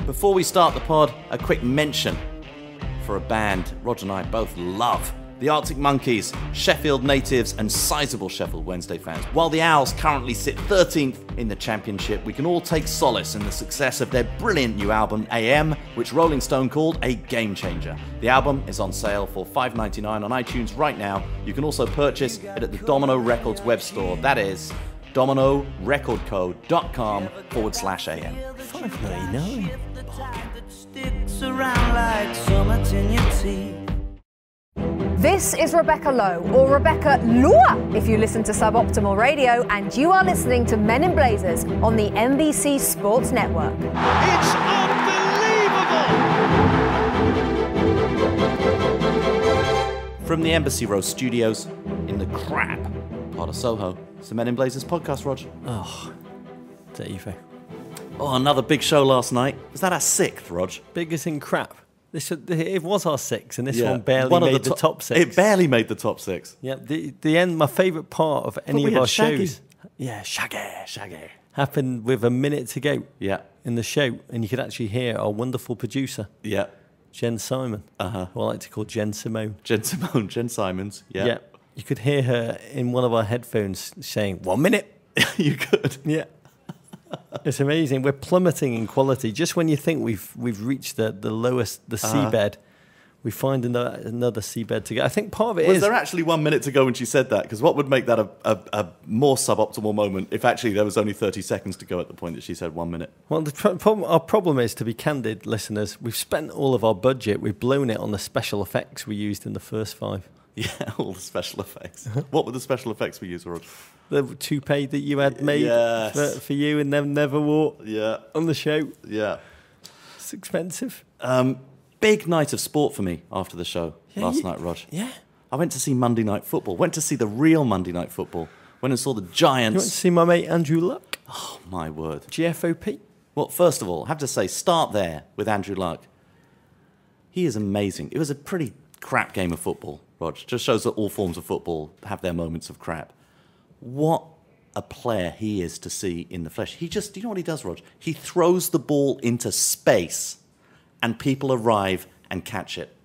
Before we start the pod, a quick mention for a band Rog and I both love. The Arctic Monkeys, Sheffield natives and sizable Sheffield Wednesday fans. While the Owls currently sit 13th in the championship, we can all take solace in the success of their brilliant new album, AM, which Rolling Stone called a game changer. The album is on sale for $5.99 on iTunes right now. You can also purchase it at the Domino Records web store. That is dominorecordco.com/AM. $5.99. This is Rebecca Lowe, or Rebecca Lua, if you listen to Suboptimal Radio, and you are listening to Men in Blazers on the NBC Sports Network. It's unbelievable! From the Embassy Row studios in the crap part of Soho, it's the Men in Blazers podcast, Rog. Oh, Dave. Oh, another big show last night. Was that our 6th, Rog? Biggest in crap. It was our 6, and this Yeah. one barely made the top 6. It barely made the top 6. Yeah, the end. My favourite part of any we of had our Shaggy. shows, Shaggy, happened with a minute to go Yeah, in the show, and you could actually hear our wonderful producer, yeah. Jen Simon, who I like to call Jen Simone. Jen Simons. Yeah. You could hear her in one of our headphones saying, 1 minute. You could. Yeah. It's amazing. We're plummeting in quality. Just when you think we've reached the lowest, the seabed, we find another seabed to go. I think part of it Was is... there actually 1 minute to go when she said that? Because what would make that a more suboptimal moment if actually there was only 30 seconds to go at the point that she said 1 minute? Well, our problem is, to be candid, listeners, we've spent all of our budget, we've blown it on the special effects we used in the first 5. Yeah, all the special effects. What were the special effects we used, Rog? The toupee that you had made for you and them never wore on the show. Yeah. It's expensive. Big night of sport for me after the show last night, Rog. Yeah. I went to see Monday Night Football. Went to see the real Monday Night Football. Went and saw the Giants. You went to see my mate Andrew Luck? Oh, my word. GFOP? Well, first of all, I have to say, start there with Andrew Luck. He is amazing. It was a pretty crap game of football, Rog. Just shows that all forms of football have their moments of crap. What a player he is to see in the flesh. Do you know what he does, Rog? He throws the ball into space and people arrive and catch it.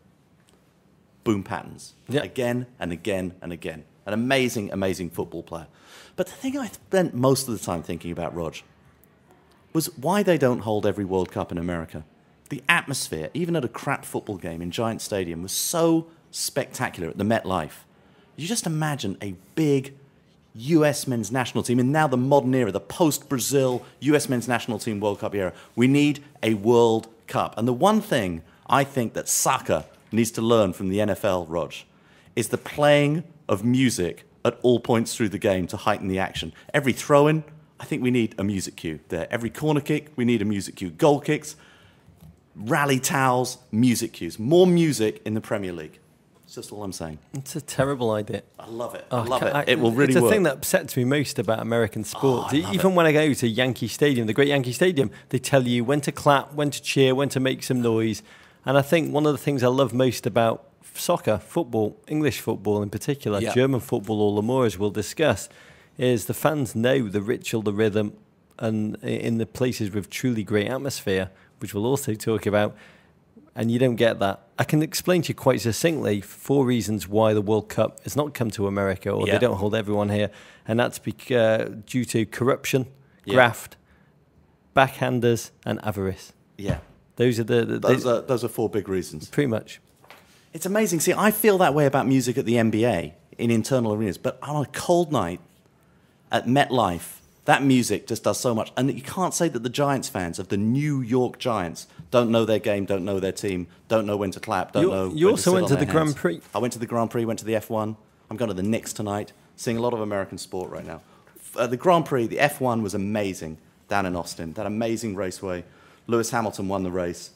Boom patterns. Yep. Again and again and again. An amazing, amazing football player. But the thing I spent most of the time thinking about, Rog, was why they don't hold every World Cup in America. The atmosphere, even at a crap football game in Giant Stadium, was so spectacular at the MetLife. You just imagine a big US men's national team, and now the modern era, the post-Brazil US men's national team World Cup era. We need a World Cup. And the one thing I think that soccer needs to learn from the NFL, Rog, is the playing of music at all points through the game to heighten the action. Every throw-in, I think we need a music cue there. Every corner kick, we need a music cue. Goal kicks, rally towels, music cues. More music in the Premier League. That's just all I'm saying. It's a terrible idea. I love it. I love it. It will really work. It's the work. thing that upsets me most about American sport. I love Even it. when I go to Yankee Stadium, the great Yankee Stadium, they tell you when to clap, when to cheer, when to make some noise. And I think one of the things I love most about soccer, football, English football in particular, German football all the more, as we'll discuss, is the fans know the ritual, the rhythm, and in the places with truly great atmosphere, which we'll also talk about, and you don't get that. I can explain to you quite succinctly 4 reasons why the World Cup has not come to America, or they don't hold everyone here, and that's due to corruption, graft, backhanders, and avarice. Yeah. Those are those are 4 big reasons. Pretty much. It's amazing. See, I feel that way about music at the NBA in internal arenas, but on a cold night at MetLife, that music just does so much. And you can't say that the Giants fans of the New York Giants don't know their game, don't know their team, don't know when to clap, don't know. You also went to the Grand Prix. I went to the Grand Prix, went to the F1. I'm going to the Knicks tonight, seeing a lot of American sport right now. The Grand Prix, the F1 was amazing down in Austin, that amazing raceway. Lewis Hamilton won the race.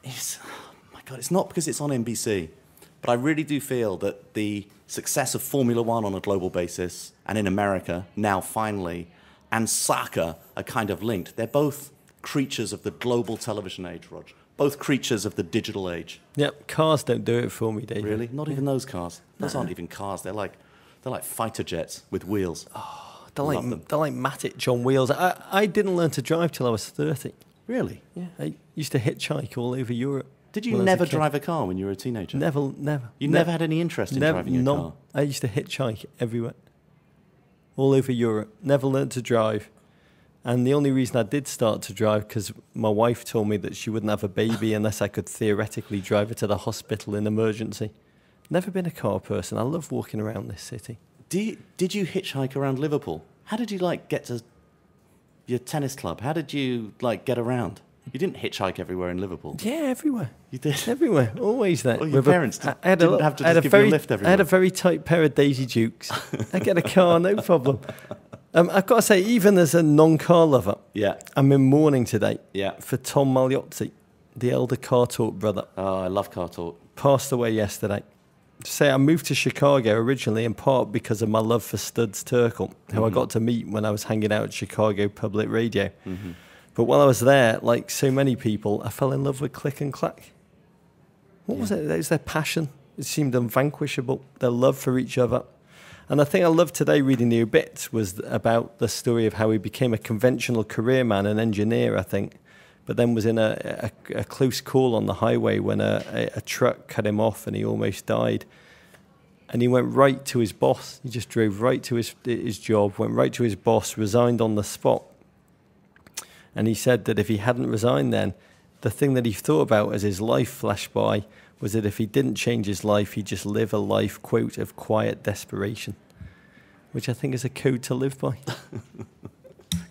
Oh my God, it's not because it's on NBC, but I really do feel that the success of Formula One on a global basis, and in America, now finally, and soccer are kind of linked. They're both creatures of the global television age, Rog. Both creatures of the digital age. Yep, cars don't do it for me, David. Really? Not even those cars? Those aren't even cars. They're like fighter jets with wheels. They're like Matic on wheels. I didn't learn to drive till I was 30. Really? Yeah, I used to hitchhike all over Europe. Did you when I was never a kid. drive a car when you were a teenager? Never. You never had any interest in driving a car? I used to hitchhike everywhere. All over Europe. Never learned to drive. And the only reason I did start to drive, because my wife told me that she wouldn't have a baby unless I could theoretically drive her to the hospital in emergency. Never been a car person. I love walking around this city. Did you hitchhike around Liverpool? How did you get to your tennis club? How did you get around? You didn't hitchhike everywhere in Liverpool. Yeah, everywhere. You did? Everywhere, always there. Well, your parents didn't have to just give you a lift everywhere. I had a very tight pair of Daisy Dukes. I get a car, no problem. I've got to say, even as a non-car lover, I'm in mourning today for Tom Magliozzi, the elder car talk brother. Oh, I love car talk. Passed away yesterday. To say I moved to Chicago originally in part because of my love for Studs Terkel, who I got to meet when I was hanging out at Chicago Public Radio. Mm-hmm. But while I was there, like so many people, I fell in love with Click and Clack. What was it? It was their passion. It seemed unvanquishable, their love for each other. And the thing I loved today reading the obits was about the story of how he became a conventional career man, an engineer, I think, but then was in a close call on the highway when a truck cut him off and he almost died. And he went right to his boss. He just drove right to his job, went right to his boss, resigned on the spot. And he said that if he hadn't resigned then, the thing that he thought about as his life flashed by was that if he didn't change his life, he'd just live a life, quote, of quiet desperation, which I think is a code to live by.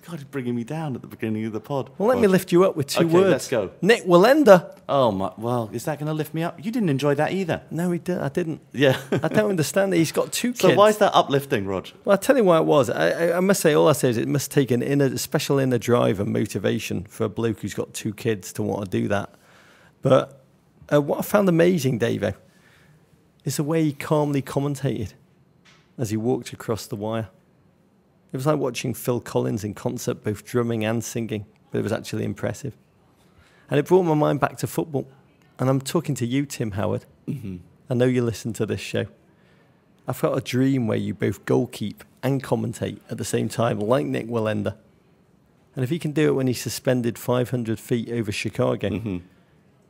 God, he's bringing me down at the beginning of the pod. Well, let me lift you up with two words. Let's go. Nick Wallenda. Oh, my. Well, is that going to lift me up? You didn't enjoy that either. No, I didn't. Yeah. I don't understand that. He's got two kids. So why is that uplifting, Rog? Well, I'll tell you why it was. I must say, all I say is it must take a special inner drive and motivation for a bloke who's got two kids to want to do that. But what I found amazing, Davo, is the way he calmly commentated as he walked across the wire. It was like watching Phil Collins in concert, both drumming and singing, but it was actually impressive. And it brought my mind back to football. And I'm talking to you, Tim Howard. Mm-hmm. I know you listen to this show. I've got a dream where you both goalkeep and commentate at the same time, like Nick Wallenda. And if he can do it when he's suspended 500 feet over Chicago,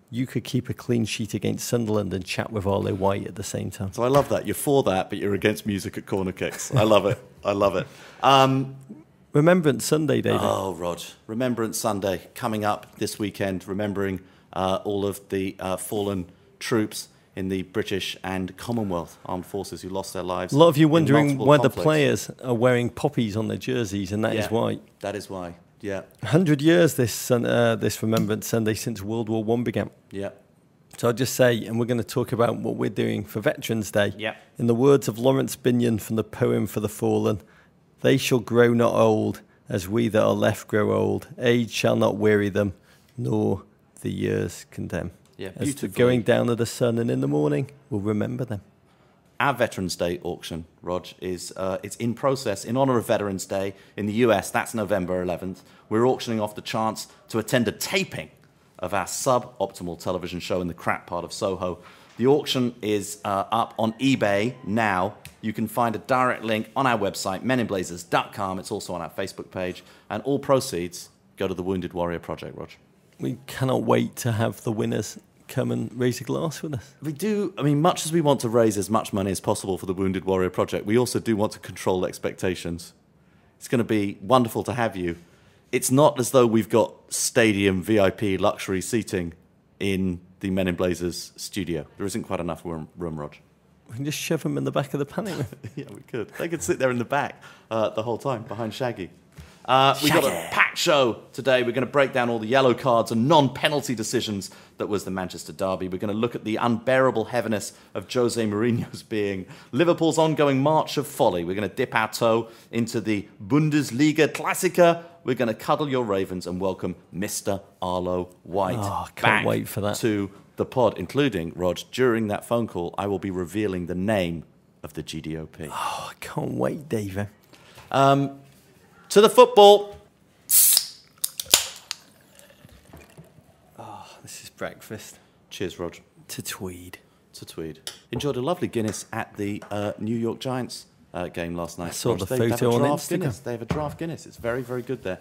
you could keep a clean sheet against Sunderland and chat with Arlo White at the same time. So I love that. You're for that, but you're against music at corner kicks. I love it. I love it. Remembrance Sunday, David. Oh, Rog. Remembrance Sunday coming up this weekend, remembering all of the fallen troops in the British and Commonwealth armed forces who lost their lives. A lot of you wondering why conflicts. the players are wearing poppies on their jerseys, and that is why. That is why. Yeah. 100 years this Remembrance Sunday since World War I began. Yeah. So I'll just say, and we're going to talk about what we're doing for Veterans Day. Yeah. In the words of Lawrence Binyon from the poem For the Fallen, they shall grow not old, as we that are left grow old. Age shall not weary them, nor the years condemn. Yeah, as to going down of the sun, and in the morning, we'll remember them. Our Veterans Day auction, Rog, is it's in process in honour of Veterans Day in the US. That's November 11th. We're auctioning off the chance to attend a taping of our suboptimal television show in the crap part of Soho. The auction is up on eBay now. You can find a direct link on our website, meninblazers.com. It's also on our Facebook page. And all proceeds go to the Wounded Warrior Project, Rog. We cannot wait to have the winners come and raise a glass with us. We do. I mean, much as we want to raise as much money as possible for the Wounded Warrior Project, we also do want to control expectations. It's going to be wonderful to have you. It's not as though we've got stadium VIP luxury seating in the Men in Blazers studio. There isn't quite enough room, Rog. We can just shove them in the back of the panic room. Yeah, we could. They could sit there in the back the whole time, behind Shaggy. We've got a packed show today. We're going to break down all the yellow cards and non-penalty decisions that was the Manchester derby. We're going to look at the unbearable heaviness of Jose Mourinho's being, Liverpool's ongoing march of folly. We're going to dip our toe into the Bundesliga Klassiker. We're going to cuddle your Ravens and welcome Mr. Arlo White can't wait for that. To the pod, including, Rog, during that phone call, I will be revealing the name of the GDOP. Oh, I can't wait, David. To the football. Oh, this is breakfast. Cheers, Rog. To Tweed. To Tweed. Enjoyed a lovely Guinness at the New York Giants game last night. I saw Rog, the they have photo a on draft Instagram. Guinness. They have a draft Guinness. It's very, very good there.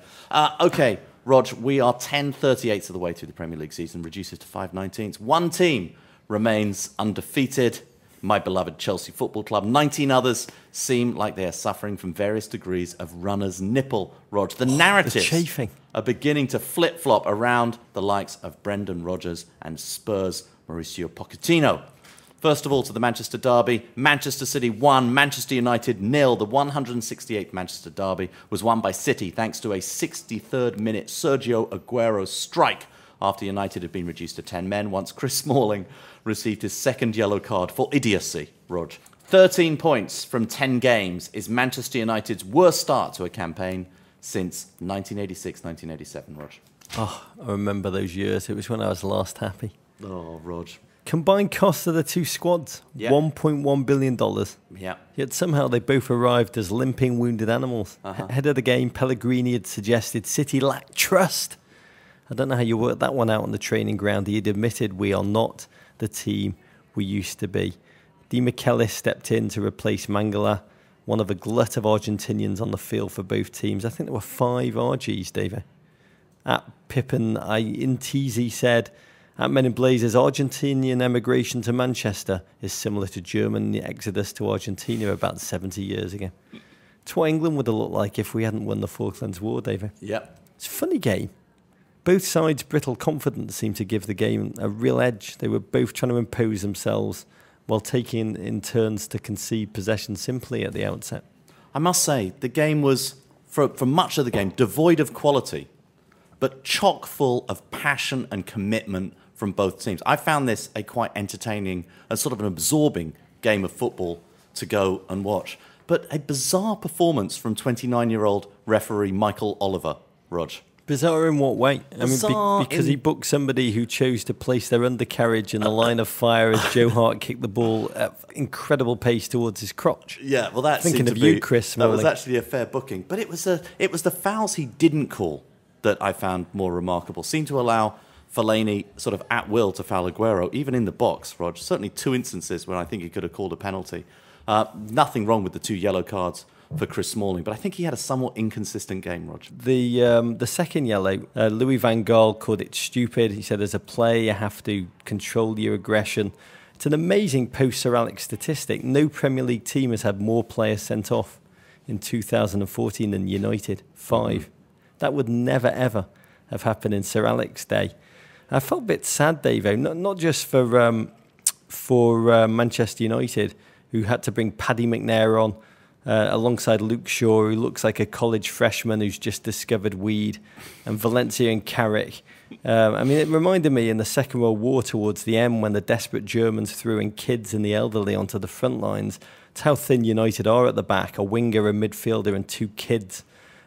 Okay, Rog, we are 10/38 of the way through the Premier League season, reduces to 5/19. One team remains undefeated, my beloved Chelsea Football Club. 19 others seem like they are suffering from various degrees of runner's nipple, Rog. The narratives are beginning to flip-flop around the likes of Brendan Rodgers and Spurs' Mauricio Pochettino. First of all, to the Manchester derby, Manchester City 1, Manchester United 0. The 168th Manchester derby was won by City thanks to a 63rd minute Sergio Aguero strike after United had been reduced to 10 men once Chris Smalling received his second yellow card for idiocy, Rog. 13 points from 10 games is Manchester United's worst start to a campaign since 1986-1987, Rog. Oh, I remember those years. It was when I was last happy. Oh, Rog. Combined costs of the two squads, $1.1 billion. Yeah. Yet somehow they both arrived as limping, wounded animals. Ahead of the game, Pellegrini had suggested City lacked trust. I don't know how you worked that one out on the training ground. He had admitted we are not the team we used to be. Di Michelis stepped in to replace Mangala, one of a glut of Argentinians on the field for both teams. I think there were 5 RGs, David. At Pippin Intisi said, at Men in Blazers, Argentinian emigration to Manchester is similar to German exodus to Argentina about 70 years ago. It's what England would have looked like if we hadn't won the Falklands War, David. Yep. It's a funny game. Both sides' brittle confidence seemed to give the game a real edge. They were both trying to impose themselves while taking in turns to concede possession simply at the outset. I must say, the game was, for much of the game, devoid of quality, but chock full of passion and commitment from both teams. I found this a quite entertaining and sort of an absorbing game of football to go and watch. But a bizarre performance from 29-year-old referee Michael Oliver, Rog. Bizarre in what way? Because he booked somebody who chose to place their undercarriage in the line of fire as Joe Hart kicked the ball at incredible pace towards his crotch. Yeah, well, that thinking seemed of to be, you, Chris. That was actually a fair booking. But it was the fouls he didn't call that I found more remarkable. Seemed to allow Fellaini sort of at will to foul Aguero, even in the box, Rog. Certainly 2 instances where I think he could have called a penalty. Nothing wrong with the 2 yellow cards for Chris Smalling, but I think he had a somewhat inconsistent game, Rog. The second yellow, Louis van Gaal called it stupid. He said, as a player, you have to control your aggression. It's an amazing post-Sir Alex statistic. No Premier League team has had more players sent off in 2014 than United. 5. That would never, ever have happened in Sir Alex's day. I felt a bit sad, Davo, not just for Manchester United, who had to bring Paddy McNair on alongside Luke Shaw, who looks like a college freshman who's just discovered weed, and Valencia and Carrick. It reminded me in the Second World War towards the end when the desperate Germans threw in kids and the elderly onto the front lines. It's how thin United are at the back, a winger, a midfielder and 2 kids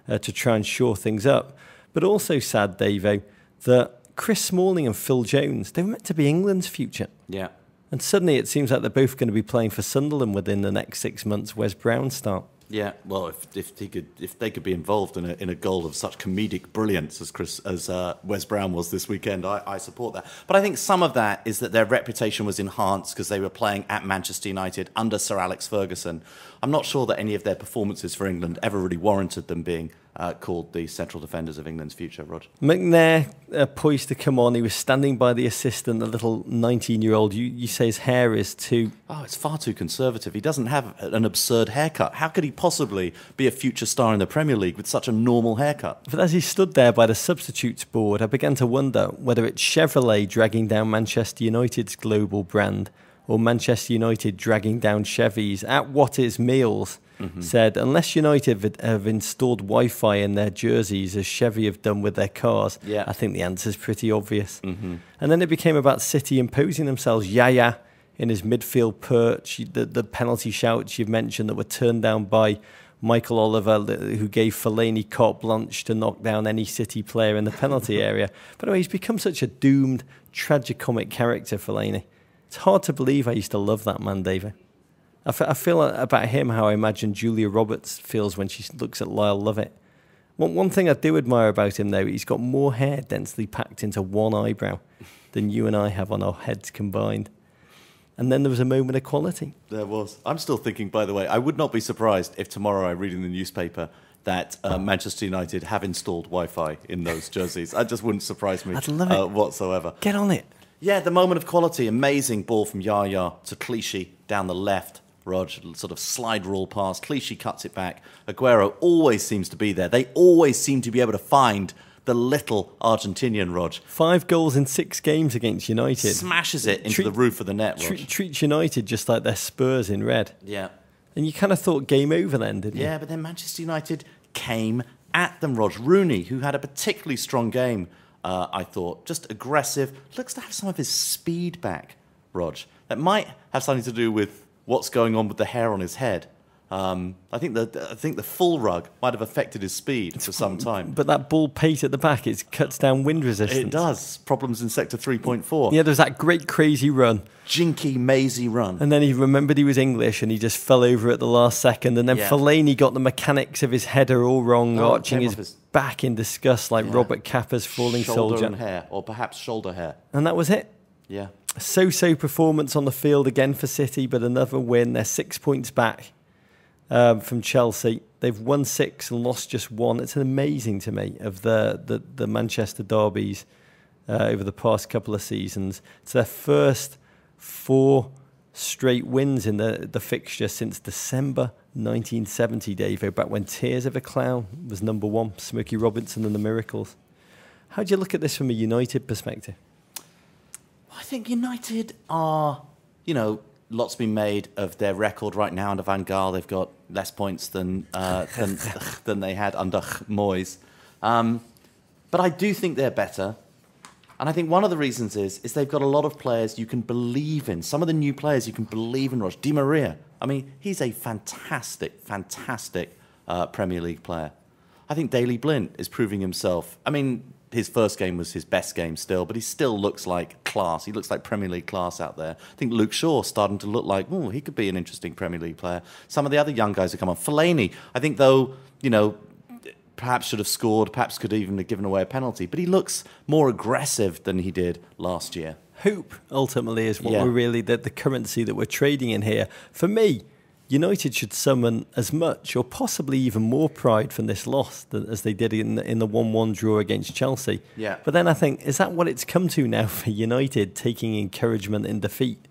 to try and shore things up. But also sad, Davo, that Chris Smalling and Phil Jones, they were meant to be England's future. Yeah. And suddenly it seems like they're both going to be playing for Sunderland within the next 6 months. Wes Brown start. Yeah, well, if they could be involved in a goal of such comedic brilliance as Wes Brown was this weekend, I support that. But I think some of that is that their reputation was enhanced because they were playing at Manchester United under Sir Alex Ferguson. I'm not sure that any of their performances for England ever really warranted them being called the central defenders of England's future, Rog. McNair poised to come on. He was standing by the assistant, the little 19-year-old. You say his hair is too... Oh, it's far too conservative. He doesn't have an absurd haircut. How could he possibly be a future star in the Premier League with such a normal haircut? But as he stood there by the substitutes board, I began to wonder whether it's Chevrolet dragging down Manchester United's global brand or Manchester United dragging down Chevy's. At What Is Meals said, unless United have installed Wi-Fi in their jerseys as Chevy have done with their cars, I think the answer's pretty obvious. And then it became about City imposing themselves. Yaya in his midfield perch, the penalty shouts you've mentioned that were turned down by Michael Oliver, who gave Fellaini carte blanche to knock down any City player in the penalty area. By the way, he's become such a doomed, tragicomic character, Fellaini. It's hard to believe I used to love that man, David. I feel about him how I imagine Julia Roberts feels when she looks at Lyle Lovett. One thing I do admire about him, though, he's got more hair densely packed into one eyebrow than you and I have on our heads combined. And then there was a moment of quality. There was. I'm still thinking, by the way, I would not be surprised if tomorrow I read in the newspaper that Manchester United have installed Wi-Fi in those jerseys. That just wouldn't surprise me. I'd love it. Whatsoever. Get on it. Yeah, the moment of quality. Amazing ball from Yaya to Clichy down the left. Rog, sort of slide rule pass. Clichy cuts it back. Aguero always seems to be there. They always seem to be able to find the little Argentinian, Rog. 5 goals in 6 games against United. Smashes it into the roof of the net, Rog. Treats United just like their Spurs in red. Yeah. And you kind of thought game over then, didn't you? Yeah, but then Manchester United came at them, Rog. Rooney, who had a particularly strong game, I thought, just aggressive. Looks to have some of his speed back, Rog. That might have something to do with what's going on with the hair on his head. I think the full rug might have affected his speed for some time. But that ball pate at the back, it cuts down wind resistance. It does. Problems in sector 3.4. Yeah, there was that great crazy run. Jinky, mazy run. And then he remembered he was English and he just fell over at the last second. And then Fellaini got the mechanics of his header all wrong, arching his back in disgust like Robert Capper's falling soldier. Shoulder and hair, or perhaps shoulder hair. And that was it. Yeah. So-so performance on the field again for City, but another win. They're 6 points back from Chelsea. They've won 6 and lost just 1. It's amazing to me of the Manchester derbies over the past couple of seasons. It's their first 4 straight wins in the fixture since December 1970, Davo, back when Tears of a Clown was number 1, Smokey Robinson and the Miracles. How do you look at this from a United perspective? I think United are, lots been made of their record right now under Van Gaal. They've got less points than they had under Moyes. But I do think they're better. And I think one of the reasons is they've got a lot of players you can believe in. Some of the new players you can believe in, Rog. Di Maria, I mean, he's a fantastic Premier League player. I think Daley Blind is proving himself. I mean, his first game was his best game still, but he still looks like class. He looks like Premier League class out there. I think Luke Shaw's starting to look like, he could be an interesting Premier League player. Some of the other young guys who come on. Fellaini, I think, though, perhaps should have scored, perhaps could even have given away a penalty, but he looks more aggressive than he did last year. Hope, ultimately, is what we're really, the currency that we're trading in here. For me, United should summon as much or possibly even more pride from this loss as they did in the 1-1 draw against Chelsea. Yeah. But then I think, is that what it's come to now for United, taking encouragement in defeat?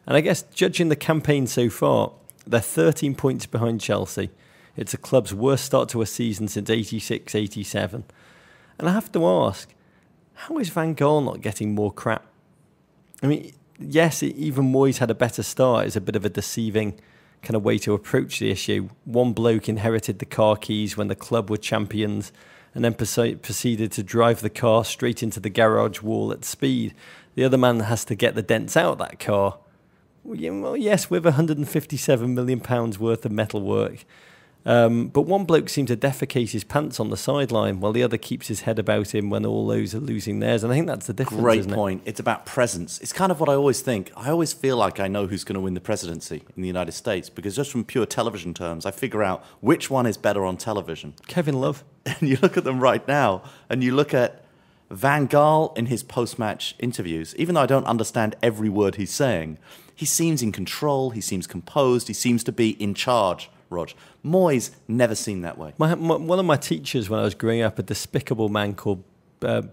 And I guess, judging the campaign so far, they're 13 points behind Chelsea. It's the club's worst start to a season since 86-87. And I have to ask, how is Van Gaal not getting more crap? I mean, yes, even Moyes had a better start. It's a bit of a deceiving kind of way to approach the issue. One bloke inherited the car keys when the club were champions and then proceeded to drive the car straight into the garage wall at speed. The other man has to get the dents out of that car. Well, yes, with £157 million worth of metalwork. But one bloke seemed to defecate his pants on the sideline while the other keeps his head about him when all those are losing theirs. And I think that's the difference, Great point. It's about presence. It's kind of what I always think. I always feel like I know who's going to win the presidency in the United States because just from pure television terms, I figure out which one is better on television. Kevin Love. And you look at them right now, and you look at Van Gaal in his post-match interviews. Even though I don't understand every word he's saying, he seems in control, he seems composed, he seems to be in charge. Rog. Moyes never seemed that way. One of my teachers when I was growing up, a despicable man called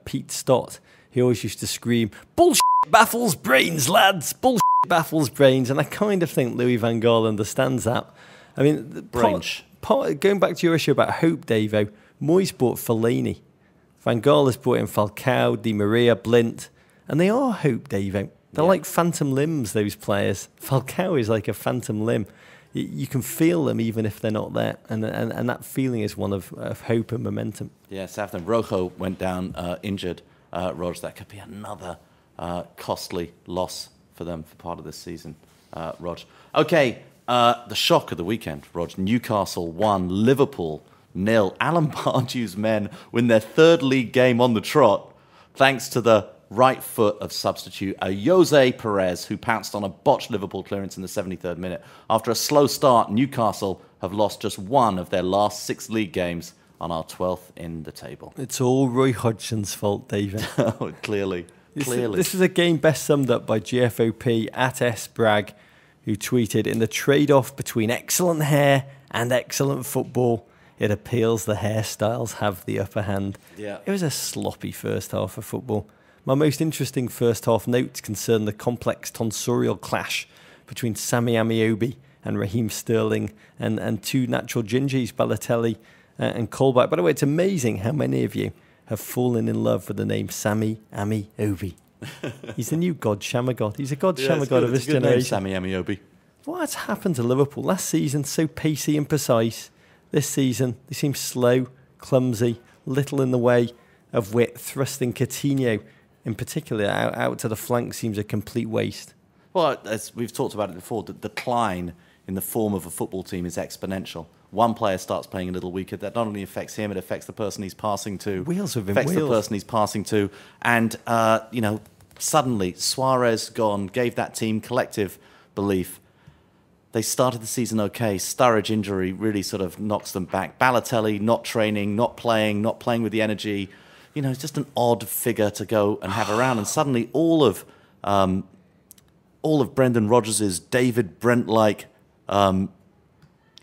Pete Stott, he always used to scream, "Bullshit baffles brains, lads! Bullshit baffles brains." And I kind of think Louis van Gaal understands that. I mean, going back to your issue about hope, Davo, Moyes bought Fellaini. Van Gaal has brought in Falcao, Di Maria, Blint, and they are hope, Davo. They're like phantom limbs, those players. Falcao is like a phantom limb. You can feel them even if they're not there. And that feeling is one of hope and momentum. Yeah, Southampton. Rojo went down injured, Rog. That could be another costly loss for them for part of this season, Rog. Okay, the shock of the weekend, Rog. Newcastle 1, Liverpool 0. Alan Pardew's men win their 3rd league game on the trot thanks to the right foot of substitute Jose Perez, who pounced on a botched Liverpool clearance in the 73rd minute. After a slow start, Newcastle have lost just 1 of their last 6 league games and are 12th in the table. It's all Roy Hodgson's fault, David. Oh, clearly. This is a game best summed up by GFOP at S. Bragg, who tweeted, "In the trade-off between excellent hair and excellent football, It appeals. The hairstyles have the upper hand. Yeah. It was a sloppy first half of football. My most interesting first half notes concern the complex tonsorial clash between Sammy Amiobi and Raheem Sterling and two natural gingies, Balotelli and Colback. By the way, it's amazing how many of you have fallen in love with the name Sammy Amiobi. He's the new God Shamagod. He's a God Shamagod of his generation. Sammy Amiobi. What's happened to Liverpool? Last season, so pacey and precise. This season, they seem slow, clumsy, little in the way of wit. Thrusting Coutinho, in particular, out to the flank seems a complete waste. Well, as we've talked about it before, the decline in the form of a football team is exponential. One player starts playing a little weaker. That not only affects him, it affects the person he's passing to. Wheels within affects wheels. the person he's passing to. And, suddenly Suarez gone, gave that team collective belief. They started the season okay. Sturridge injury really sort of knocks them back. Balotelli not training, not playing with the energy. It's just an odd figure to go and have around. And suddenly all of Brendan Rodgers' David Brent-like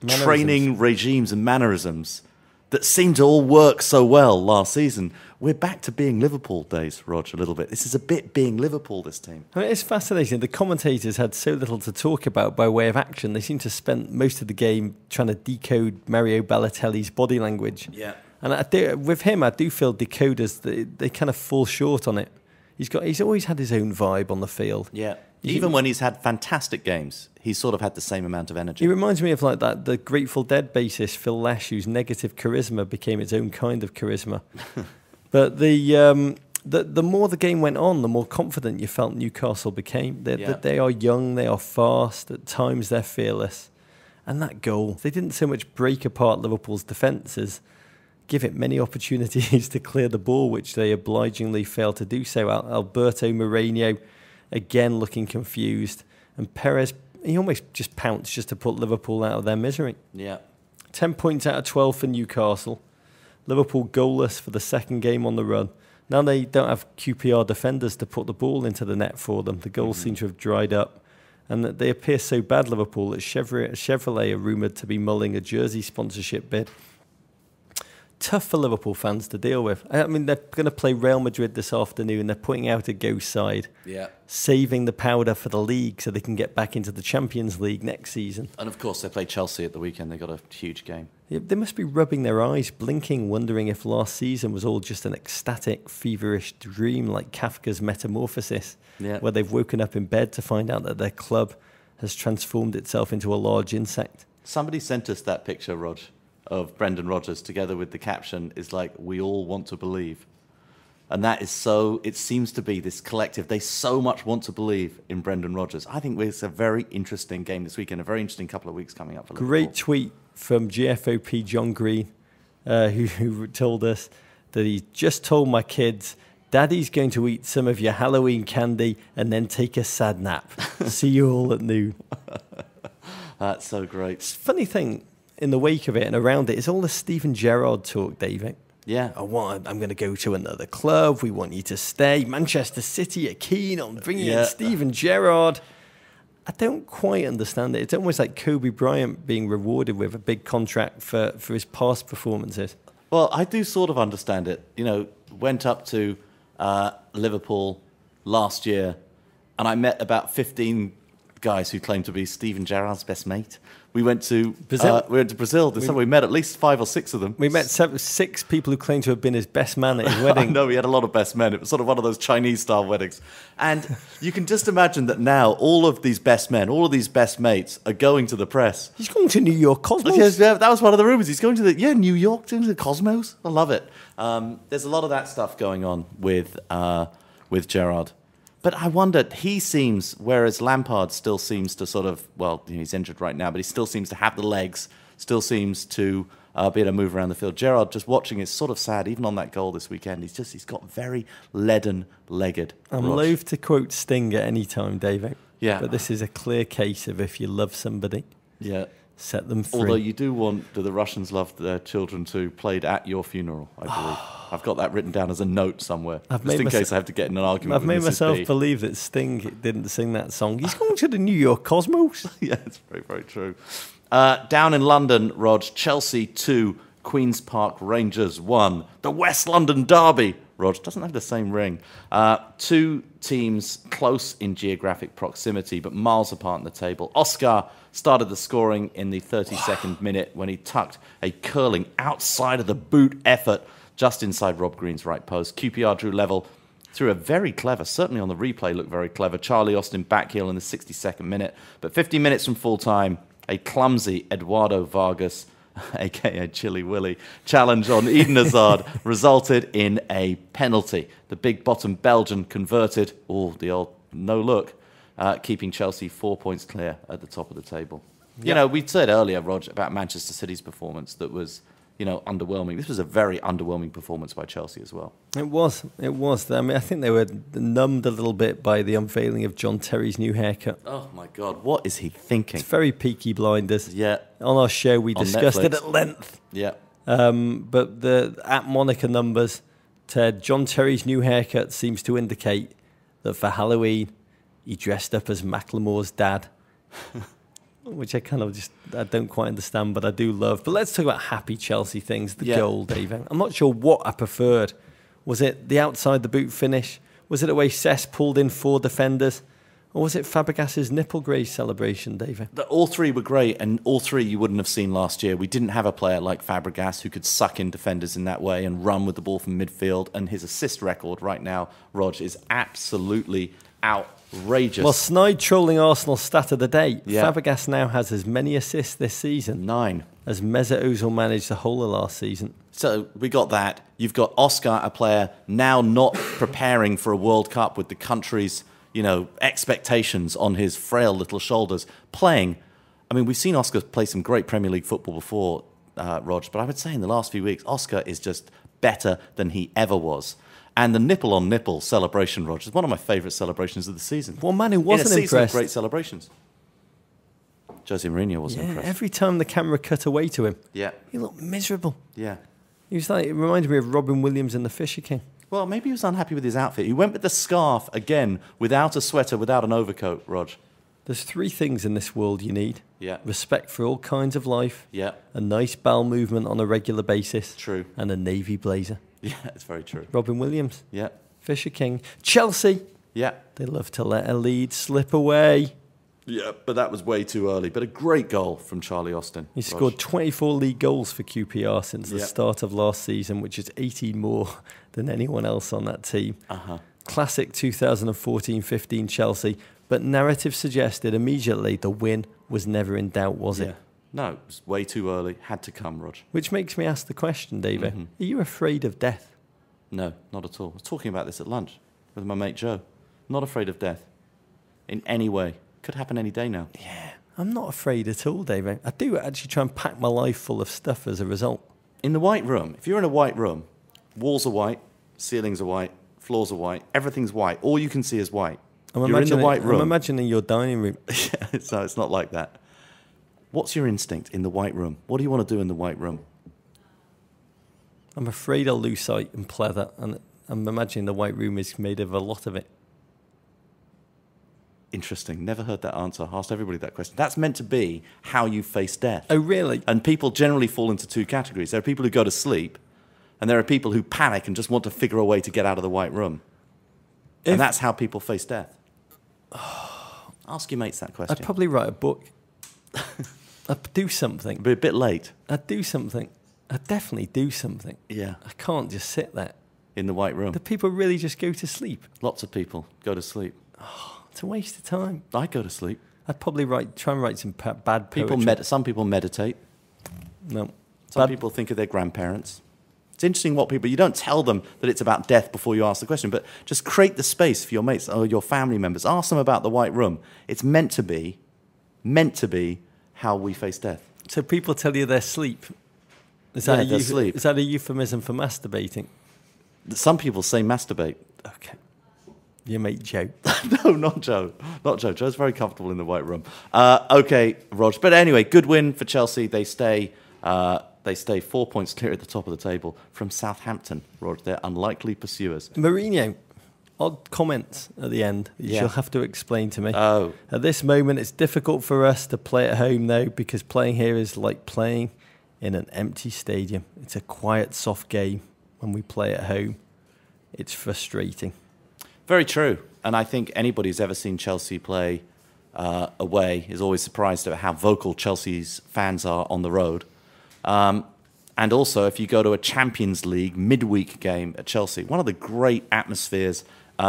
training regimes and mannerisms that seemed to all work so well last season. We're back to being Liverpool days, Rog, a little bit. This is a bit being Liverpool, this team. I mean, it's fascinating. The commentators had so little to talk about by way of action. They seem to spend most of the game trying to decode Mario Balotelli's body language. Yeah. And with him, I do feel decoders, they kind of fall short on it. He's always had his own vibe on the field. Yeah. Even when he's had fantastic games, he's sort of had the same amount of energy. He reminds me of like that the Grateful Dead bassist Phil Lesh, whose negative charisma became its own kind of charisma. But the more the game went on, the more confident you felt Newcastle became. They are young, they are fast, at times they're fearless. And that goal, they didn't so much break apart Liverpool's defences, give it many opportunities to clear the ball, which they obligingly failed to do so. Alberto Moreno, again looking confused. And Perez, he almost just pounced just to put Liverpool out of their misery. Yeah. 10 points out of 12 for Newcastle. Liverpool goalless for the second game on the run. Now they don't have QPR defenders to put the ball into the net for them. The goals seem to have dried up. And they appear so bad, Liverpool, that Chevrolet are rumoured to be mulling a jersey sponsorship bid. Tough for Liverpool fans to deal with. I mean, they're going to play Real Madrid this afternoon. They're putting out a ghost side, saving the powder for the league so they can get back into the Champions League next season. And of course, they play Chelsea at the weekend. They've got a huge game. They must be rubbing their eyes, blinking, wondering if last season was all just an ecstatic, feverish dream like Kafka's Metamorphosis, where they've woken up in bed to find out that their club has transformed itself into a large insect. Somebody sent us that picture, Rog, of Brendan Rodgers together with the caption is like, "We all want to believe." And that is so, it seems to be this collective. They so much want to believe in Brendan Rodgers. I think it's a very interesting game this weekend, a very interesting couple of weeks coming up for Liverpool. Great tweet from GFOP John Green, who told us that he just told my kids, "Daddy's going to eat some of your Halloween candy and then take a sad nap. See you all at noon." That's so great. It's a funny thing, in the wake of it and around it, is all the Steven Gerrard talk, David. Yeah. I'm going to go to another club. We want you to stay. Manchester City are keen on bringing in Steven Gerrard. I don't quite understand it. It's almost like Kobe Bryant being rewarded with a big contract for his past performances. Well, I do sort of understand it. Went up to Liverpool last year and I met about 15 guys who claimed to be Steven Gerrard's best mate. We went to Brazil. We met at least 5 or 6 of them. We met 6 people who claimed to have been his best man at his wedding. No, we had a lot of best men. It was sort of one of those Chinese-style weddings. And you can just imagine that now all of these best men, all of these best mates are going to the press. He's going to New York Cosmos. Yes, that was one of the rumours. He's going to New York, to the Cosmos. I love it. There's a lot of that stuff going on with Gerrard. But I wonder, he seems, whereas Lampard still seems to sort of, he's injured right now, but he still seems to have the legs, still seems to be able to move around the field. Gerrard, just watching, is sort of sad, even on that goal this weekend. He's got very leaden-legged. I'm loath to quote Sting at any time, David. Yeah. But this is a clear case of if you love somebody, set them free. Although you do want the Russians love their children to played at your funeral, I believe. I've got that written down as a note somewhere, just in case I have to get in an argument I've with made Mrs. myself B. believe that Sting didn't sing that song. He's going to the New York Cosmos. Yeah, it's very, very true. Down in London, Rog, Chelsea 2, Queen's Park Rangers 1. The West London Derby. Rog doesn't have the same ring. Two teams close in geographic proximity, but miles apart in the table. Oscar started the scoring in the 32nd minute when he tucked a curling outside of the boot effort just inside Rob Green's right post. QPR drew level through a very clever, certainly on the replay looked very clever, Charlie Austin backheel in the 62nd minute. But 50 minutes from full time, a clumsy Eduardo Vargas, a.k.a. Chili Willy, challenge on Eden Hazard resulted in a penalty. The big-bottom Belgian converted, the old no-look, keeping Chelsea 4 points clear at the top of the table. Yep. You know, we said earlier, Rog, about Manchester City's performance that was, underwhelming. This was a very underwhelming performance by Chelsea as well. It was. I mean, I think they were numbed a little bit by the unveiling of John Terry's new haircut. Oh, my God. What is he thinking? It's very Peaky Blinders. Yeah. On our show, we discussed it at length. Yeah. But the @Monica numbers, Ted, John Terry's new haircut seems to indicate that for Halloween, he dressed up as Macklemore's dad. Which I don't quite understand, but I do love. But let's talk about happy Chelsea things. The goal, Dave. I'm not sure what I preferred. Was it the outside the boot finish? Was it the way Cess pulled in 4 defenders? Or was it Fabregas's nipple graze celebration, Dave? All three were great, and all three you wouldn't have seen last year. We didn't have a player like Fabregas who could suck in defenders in that way and run with the ball from midfield. And his assist record right now, Rog, is absolutely outrageous. Well, snide trolling Arsenal stat of the day. Yeah. Fabregas now has as many assists this season. 9. As Mesut Ozil managed the whole of last season. So we got that. You've got Oscar, a player now not preparing for a World Cup with the country's, expectations on his frail little shoulders, playing. I mean, we've seen Oscar play some great Premier League football before, Rog, but I would say in the last few weeks, Oscar is just better than he ever was. And the nipple-on-nipple celebration, Rog, is one of my favourite celebrations of the season. One man who wasn't in a season impressed. Of great celebrations. Jose Mourinho wasn't impressed. Every time the camera cut away to him, he looked miserable. Yeah. He was it reminded me of Robin Williams in The Fisher King. Well, maybe he was unhappy with his outfit. He went with the scarf, again, without a sweater, without an overcoat, Rog. There's 3 things in this world you need. Yeah. Respect for all kinds of life. Yeah. A nice bowel movement on a regular basis. True. And a navy blazer. Yeah, it's very true. Robin Williams. Yeah. Fisher King. Chelsea. Yeah. They love to let a lead slip away. Yeah, but that was way too early. But a great goal from Charlie Austin. He scored 24 league goals for QPR since the start of last season, which is 18 more than anyone else on that team. Classic 2014-15 Chelsea, but narrative suggested immediately the win was never in doubt, was it? No, it was way too early. Had to come, Rog. Which makes me ask the question, David, are you afraid of death? No, not at all. I was talking about this at lunch with my mate Joe. Not afraid of death in any way. Could happen any day now. Yeah, I'm not afraid at all, David. I do actually try and pack my life full of stuff as a result. In the white room, if you're in a white room, walls are white, ceilings are white, floors are white, everything's white. All you can see is white. You're in the white room. I'm imagining your dining room. So it's not like that. What's your instinct in the white room? What do you want to do in the white room? I'm afraid I'll lose sight and pleather, and I'm imagining the white room is made of a lot of it. Interesting. Never heard that answer. Asked everybody that question. That's meant to be how you face death. Oh, really? And people generally fall into 2 categories. There are people who go to sleep, and there are people who panic and just want to figure a way to get out of the white room. And that's how people face death. Ask your mates that question. I'd probably write a book. I'd do something. It'd be a bit late. I'd do something. I'd definitely do something. Yeah. I can't just sit there. In the white room. Do people really just go to sleep? Lots of people go to sleep. It's a waste of time. I go to sleep. I'd probably try and write some bad poetry. Some people meditate. No. Some people think of their grandparents. It's interesting what people... You don't tell them that it's about death before you ask the question, but just create the space for your mates or your family members. Ask them about the white room. It's meant to be how we face death. So people tell you they're asleep. Is that a euphemism for masturbating? Some people say masturbate. Okay. Your mate Joe. No, not Joe. Not Joe. Joe's very comfortable in the white room. Okay, Rog. But anyway, good win for Chelsea. They stay 4 points clear at the top of the table from Southampton, Rog. They're unlikely pursuers. Mourinho, odd comments at the end. You'll have to explain to me. Oh. At this moment, it's difficult for us to play at home, though, because playing here is like playing in an empty stadium. It's a quiet, soft game when we play at home. It's frustrating. Very true. And I think anybody who's ever seen Chelsea play away is always surprised at how vocal Chelsea's fans are on the road. And also, if you go to a Champions League midweek game at Chelsea, one of the great atmospheres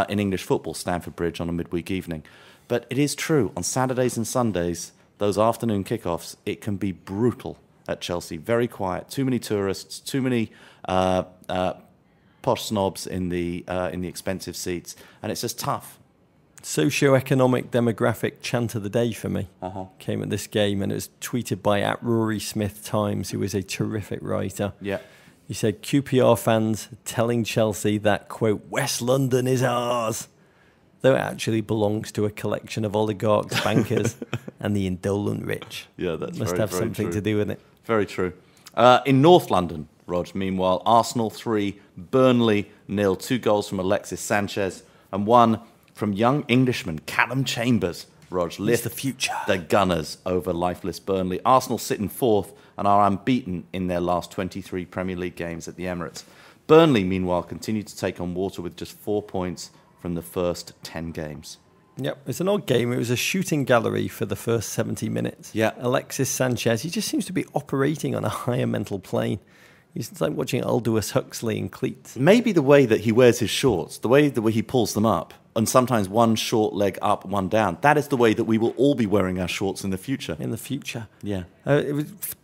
in English football, Stamford Bridge on a midweek evening. But it is true, on Saturdays and Sundays, those afternoon kickoffs, it can be brutal at Chelsea. Very quiet, too many tourists, too many posh snobs in the expensive seats, and it's just tough. Socio-economic demographic chant of the day for me came at this game, and it was tweeted by @RorySmithTimes, who is a terrific writer. Yeah. He said, QPR fans telling Chelsea that, quote, West London is ours, though it actually belongs to a collection of oligarchs, bankers, and the indolent rich. Yeah, that's Must very, have very something true. to do with it. Very true. In North London, Rog, meanwhile, Arsenal 3, Burnley 0, 2 goals from Alexis Sanchez, and 1 from young Englishman Callum Chambers. Rog, lift the future. The Gunners over lifeless Burnley. Arsenal sit in 4th and are unbeaten in their last 23 Premier League games at the Emirates. Burnley, meanwhile, continue to take on water with just 4 points from the first 10 games. Yep, it's an odd game. It was a shooting gallery for the first 70 minutes. Yeah. Alexis Sanchez, he just seems to be operating on a higher mental plane. It's like watching Aldous Huxley in cleats. Maybe the way that he wears his shorts, the way he pulls them up, and sometimes one short leg up, one down, that is the way that we will all be wearing our shorts in the future. In the future. Yeah.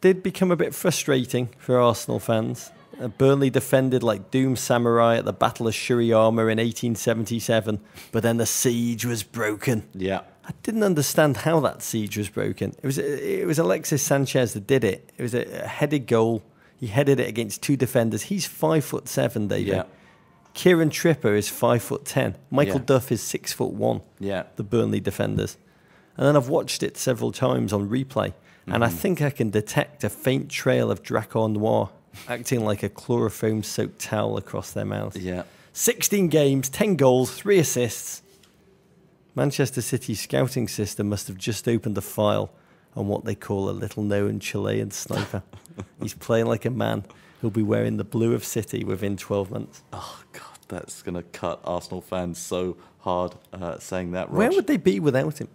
Did become a bit frustrating for Arsenal fans. Burnley defended like Doom Samurai at the Battle of Shuriyama in 1877, but then the siege was broken. Yeah. I didn't understand how that siege was broken. It was Alexis Sanchez that did it. It was a headed goal. He headed it against 2 defenders. He's 5'7", David. Yeah. Kieran Tripper is 5'10". Michael Yeah. Duff is 6'1". Yeah. The Burnley defenders. And then I've watched it several times on replay, and I think I can detect a faint trail of Drakkar Noir acting like a chloroform-soaked towel across their mouths. Yeah. 16 games, 10 goals, 3 assists. Manchester City's scouting system must have just opened a file on what they call a little-known Chilean sniper. He's playing like a man. He'll be wearing the blue of City within 12 months. Oh, God, that's going to cut Arsenal fans so hard saying that, Rog. Where would they be without him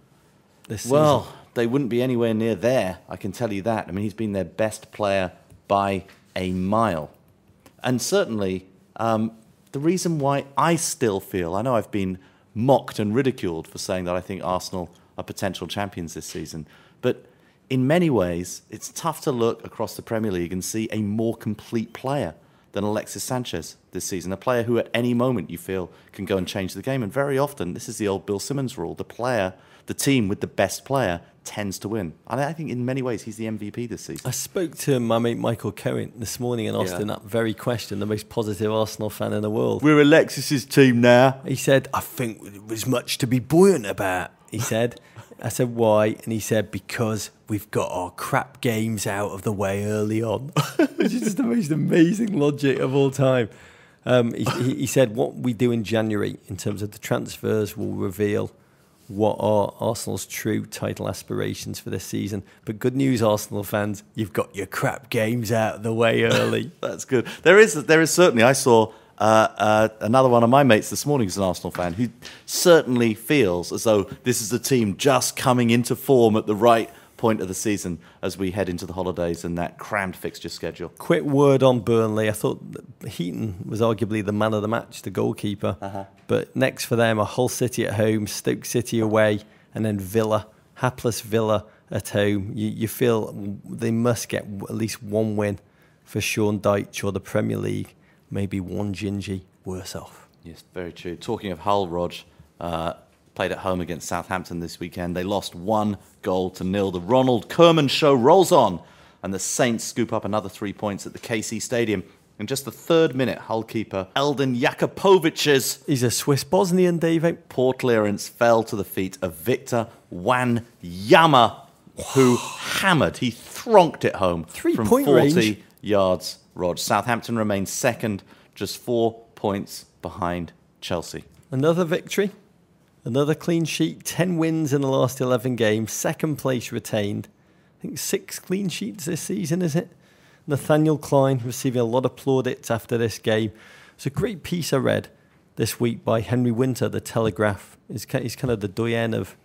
this season? Well, they wouldn't be anywhere near there, I can tell you that. I mean, he's been their best player by a mile. And certainly, the reason why I still feel, I know I've been mocked and ridiculed for saying that I think Arsenal are potential champions this season, but in many ways, it's tough to look across the Premier League and see a more complete player than Alexis Sanchez this season, a player who at any moment you feel can go and change the game. And very often, this is the old Bill Simmons rule, the team with the best player tends to win. And I think in many ways, he's the MVP this season. I spoke to my mate Michael Cohen this morning and asked him that very question, the most positive Arsenal fan in the world. We're Alexis's team now. He said, I think there was much to be buoyant about, he said. I said, why? And he said, because we've got our crap games out of the way early on, which is just the most amazing logic of all time. He said, what we do in January in terms of the transfers will reveal what are Arsenal's true title aspirations for this season. But good news, Arsenal fans, you've got your crap games out of the way early. That's good. There is certainly, I saw another one of my mates this morning who's an Arsenal fan who certainly feels as though this is a team just coming into form at the right point of the season as we head into the holidays and that crammed fixture schedule. Quick word on Burnley. I thought Heaton was arguably the man of the match, the goalkeeper. But next for them are Hull City at home, Stoke City away, and then Villa, hapless Villa at home. You feel they must get at least one win for Sean Dyche or the Premier League. Maybe one Gingy worse off. Yes, very true. Talking of Hull, Rog, played at home against Southampton this weekend. They lost 1-0. The Ronald Koeman show rolls on, and the Saints scoop up another 3 points at the KC Stadium. In just the 3rd minute, Hull keeper Eldon Jakupovic's He's a Swiss Bosnian, David. poor clearance fell to the feet of Victor Wanyama, who hammered. He thronked it home from 3-point 40 range. yards. Rog, Southampton remains second, just 4 points behind Chelsea. Another victory, another clean sheet, 10 wins in the last 11 games, 2nd place retained. I think 6 clean sheets this season, is it? Nathaniel Klein receiving a lot of plaudits after this game. It's a great piece I read this week by Henry Winter, The Telegraph. He's kind of the doyen of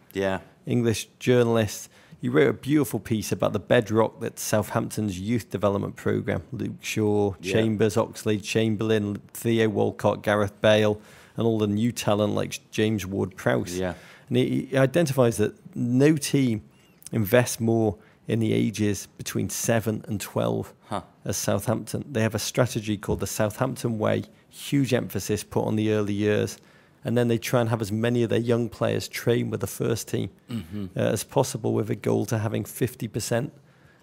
English journalists. He wrote a beautiful piece about the bedrock that's Southampton's youth development programme. Luke Shaw, Chambers, Oxlade, Chamberlain, Theo Walcott, Gareth Bale, and all the new talent like James Ward-Prowse. Yeah. And he identifies that no team invests more in the ages between 7 and 12 as Southampton. They have a strategy called the Southampton Way, huge emphasis put on the early years, and then they try and have as many of their young players train with the first team as possible, with a goal to having 50%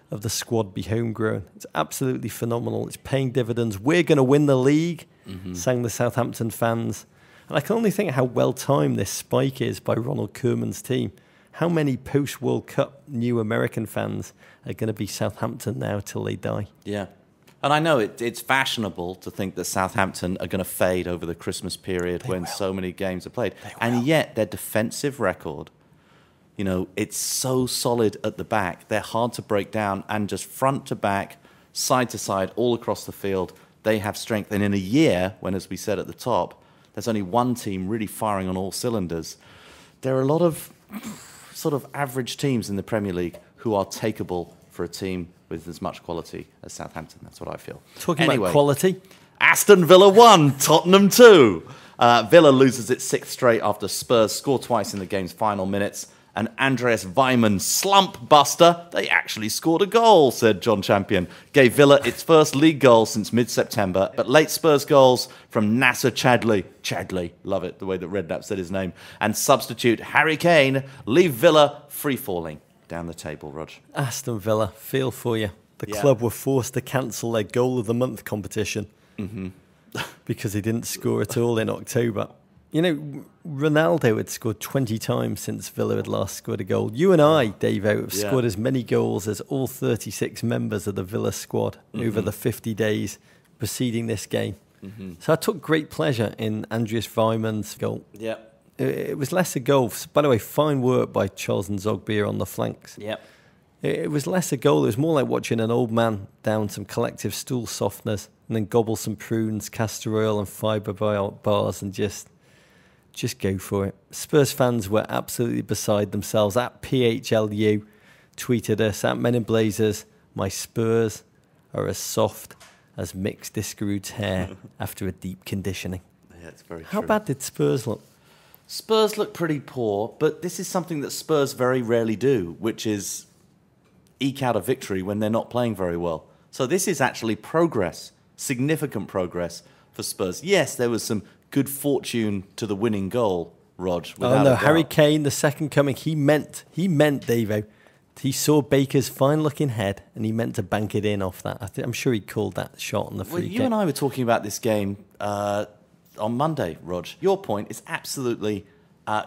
of the squad be homegrown. It's absolutely phenomenal. It's paying dividends. We're going to win the league, sang the Southampton fans. And I can only think how well-timed this spike is by Ronald Koeman's team. How many post-World Cup new American fans are going to be Southampton now till they die? Yeah. And I know it's fashionable to think that Southampton are going to fade over the Christmas period when so many games are played. And yet their defensive record, it's so solid at the back. They're hard to break down, and just front to back, side to side, all across the field, they have strength. And in a year when, as we said at the top, there's only one team really firing on all cylinders, there are a lot of sort of average teams in the Premier League who are takeable for a team with as much quality as Southampton. That's what I feel. Talking about quality. Aston Villa 1, Tottenham 2. Villa loses its 6th straight after Spurs score twice in the game's final minutes. And Andreas Weimann, slump buster, they actually scored a goal, said John Champion. Gave Villa its first league goal since mid-September. But late Spurs goals from Nasser Chadli, love it, the way that Redknapp said his name, and substitute Harry Kane leave Villa free-falling down the table, Rog. Aston Villa, feel for you. The club were forced to cancel their Goal of the Month competition because they didn't score at all in October. Ronaldo had scored 20 times since Villa had last scored a goal. You and I, Davo, have scored as many goals as all 36 members of the Villa squad over the 50 days preceding this game. So I took great pleasure in Andreas Weimann's goal. Yeah. It was less a goal. By the way, fine work by Charles and Zogbier on the flanks. Yeah. It was less a goal. It was more like watching an old man down some collective stool softeners and then gobble some prunes, castor oil and fibre bars and just go for it. Spurs fans were absolutely beside themselves. At PHLU tweeted us, at Men in Blazers, my Spurs are as soft as Mix Discarood's hair after a deep conditioning. Yeah, it's very true. How bad did Spurs look? Spurs look pretty poor, but this is something that Spurs very rarely do, which is eke out a victory when they're not playing very well. So this is actually progress, significant progress for Spurs. Yes, there was some good fortune to the winning goal, Rog. Oh no, Harry Kane, the second coming, he meant, Davo. He saw Baker's fine-looking head and he meant to bank it in off that. I'm sure he called that shot on the free kick. You and I were talking about this game on Monday, Rog. Your point is absolutely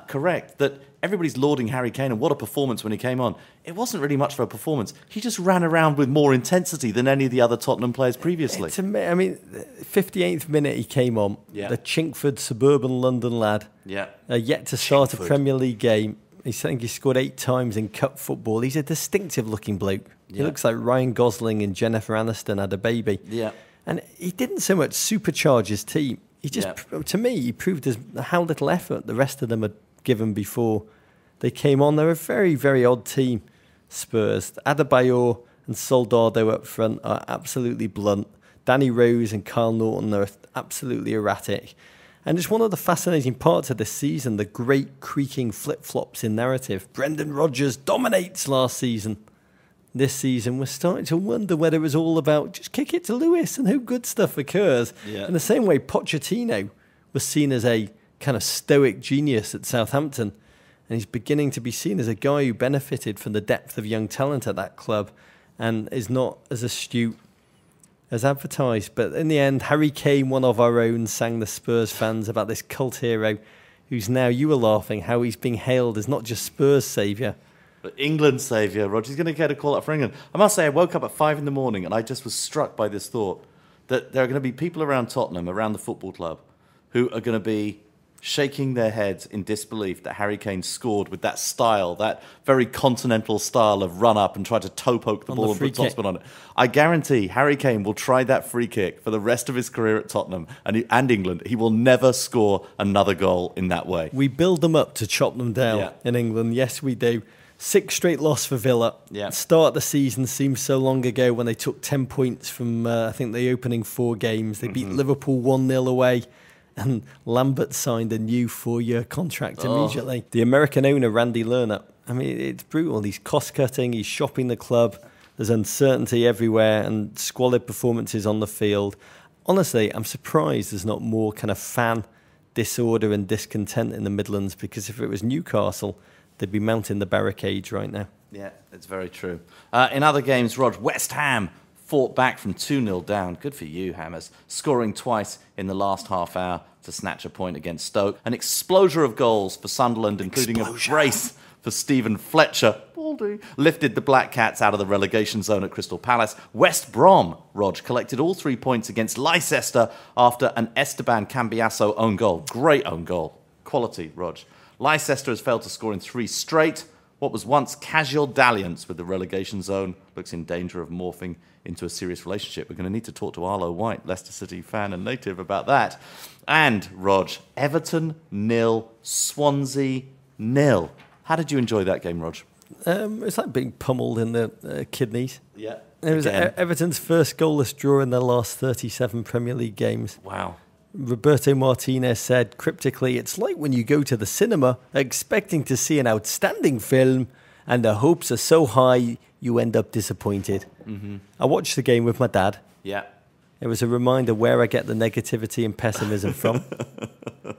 correct, that everybody's lauding Harry Kane and what a performance when he came on. It wasn't really much of a performance. He just ran around with more intensity than any of the other Tottenham players previously. 58th minute he came on, the Chinkford suburban London lad, yet to start a Premier League game. I think he scored 8 times in cup football. He's a distinctive looking bloke. He looks like Ryan Gosling and Jennifer Aniston had a baby. Yeah. And he didn't so much supercharge his team. He just, to me, he proved how little effort the rest of them had given before they came on. They're a very, very odd team, Spurs. Adebayor and Soldado up front are absolutely blunt. Danny Rose and Kyle Norton are absolutely erratic. And it's one of the fascinating parts of this season, the great creaking flip-flops in narrative. Brendan Rodgers dominates last season. This season, we're starting to wonder whether it was all about just kick it to Lewis and how good stuff occurs. Yeah. In the same way, Pochettino was seen as a kind of stoic genius at Southampton, and he's beginning to be seen as a guy who benefited from the depth of young talent at that club and is not as astute as advertised. But in the end, Harry Kane, one of our own, sang the Spurs fans about this cult hero who's now, you were laughing, how he's being hailed as not just Spurs' saviour, but England's saviour. Roger's going to get a call up for England. I must say, I woke up at 5 a.m. and I just was struck by this thought that there are going to be people around Tottenham, around the football club, who are going to be shaking their heads in disbelief that Harry Kane scored with that style, that very continental style of run up and try to toe poke the ball and put topspin on it. I guarantee Harry Kane will try that free kick for the rest of his career at Tottenham and England. He will never score another goal in that way. We build them up to chop them down in England. Yes, we do. 6 straight loss for Villa. Yeah. Start of the season seems so long ago when they took 10 points from, I think, the opening 4 games. They beat Liverpool 1-0 away. And Lambert signed a new 4-year contract immediately. The American owner, Randy Lerner, I mean, it's brutal. He's cost-cutting, he's shopping the club. There's uncertainty everywhere and squalid performances on the field. Honestly, I'm surprised there's not more kind of fan disorder and discontent in the Midlands, because if it was Newcastle, they'd be mounting the barricades right now. Yeah, it's very true. In other games, Rog, West Ham fought back from 2-0 down. Good for you, Hammers. Scoring twice in the last half hour to snatch a point against Stoke. An explosion of goals for Sunderland, including a brace for Stephen Fletcher. Baldy lifted the Black Cats out of the relegation zone at Crystal Palace. West Brom, Rog, collected all 3 points against Leicester after an Esteban Cambiasso own goal. Great own goal. Quality, Rog. Leicester has failed to score in 3 straight. What was once casual dalliance with the relegation zone looks in danger of morphing into a serious relationship. We're going to need to talk to Arlo White, Leicester City fan and native, about that. And, Rog, Everton 0, Swansea 0. How did you enjoy that game, Rog? It's like being pummeled in the kidneys. Yeah. It was Everton's first goalless draw in their last 37 Premier League games. Wow. Roberto Martinez said cryptically, "It's like when you go to the cinema expecting to see an outstanding film and the hopes are so high you end up disappointed." Mm-hmm. I watched the game with my dad. Yeah. It was a reminder where I get the negativity and pessimism from.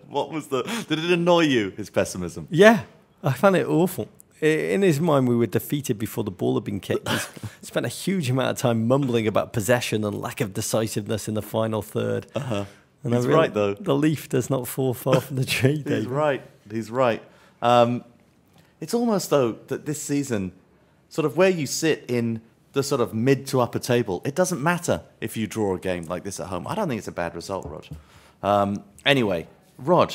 What was did it annoy you, his pessimism? Yeah, I found it awful. In his mind, we were defeated before the ball had been kicked. He spent a huge amount of time mumbling about possession and lack of decisiveness in the final third. Uh-huh. And he's right, though. The leaf does not fall far from the tree. He's right. He's right. It's almost, though, that this season, sort of where you sit in the sort of mid to upper table, it doesn't matter if you draw a game like this at home. I don't think it's a bad result, Rog. Anyway, Rog,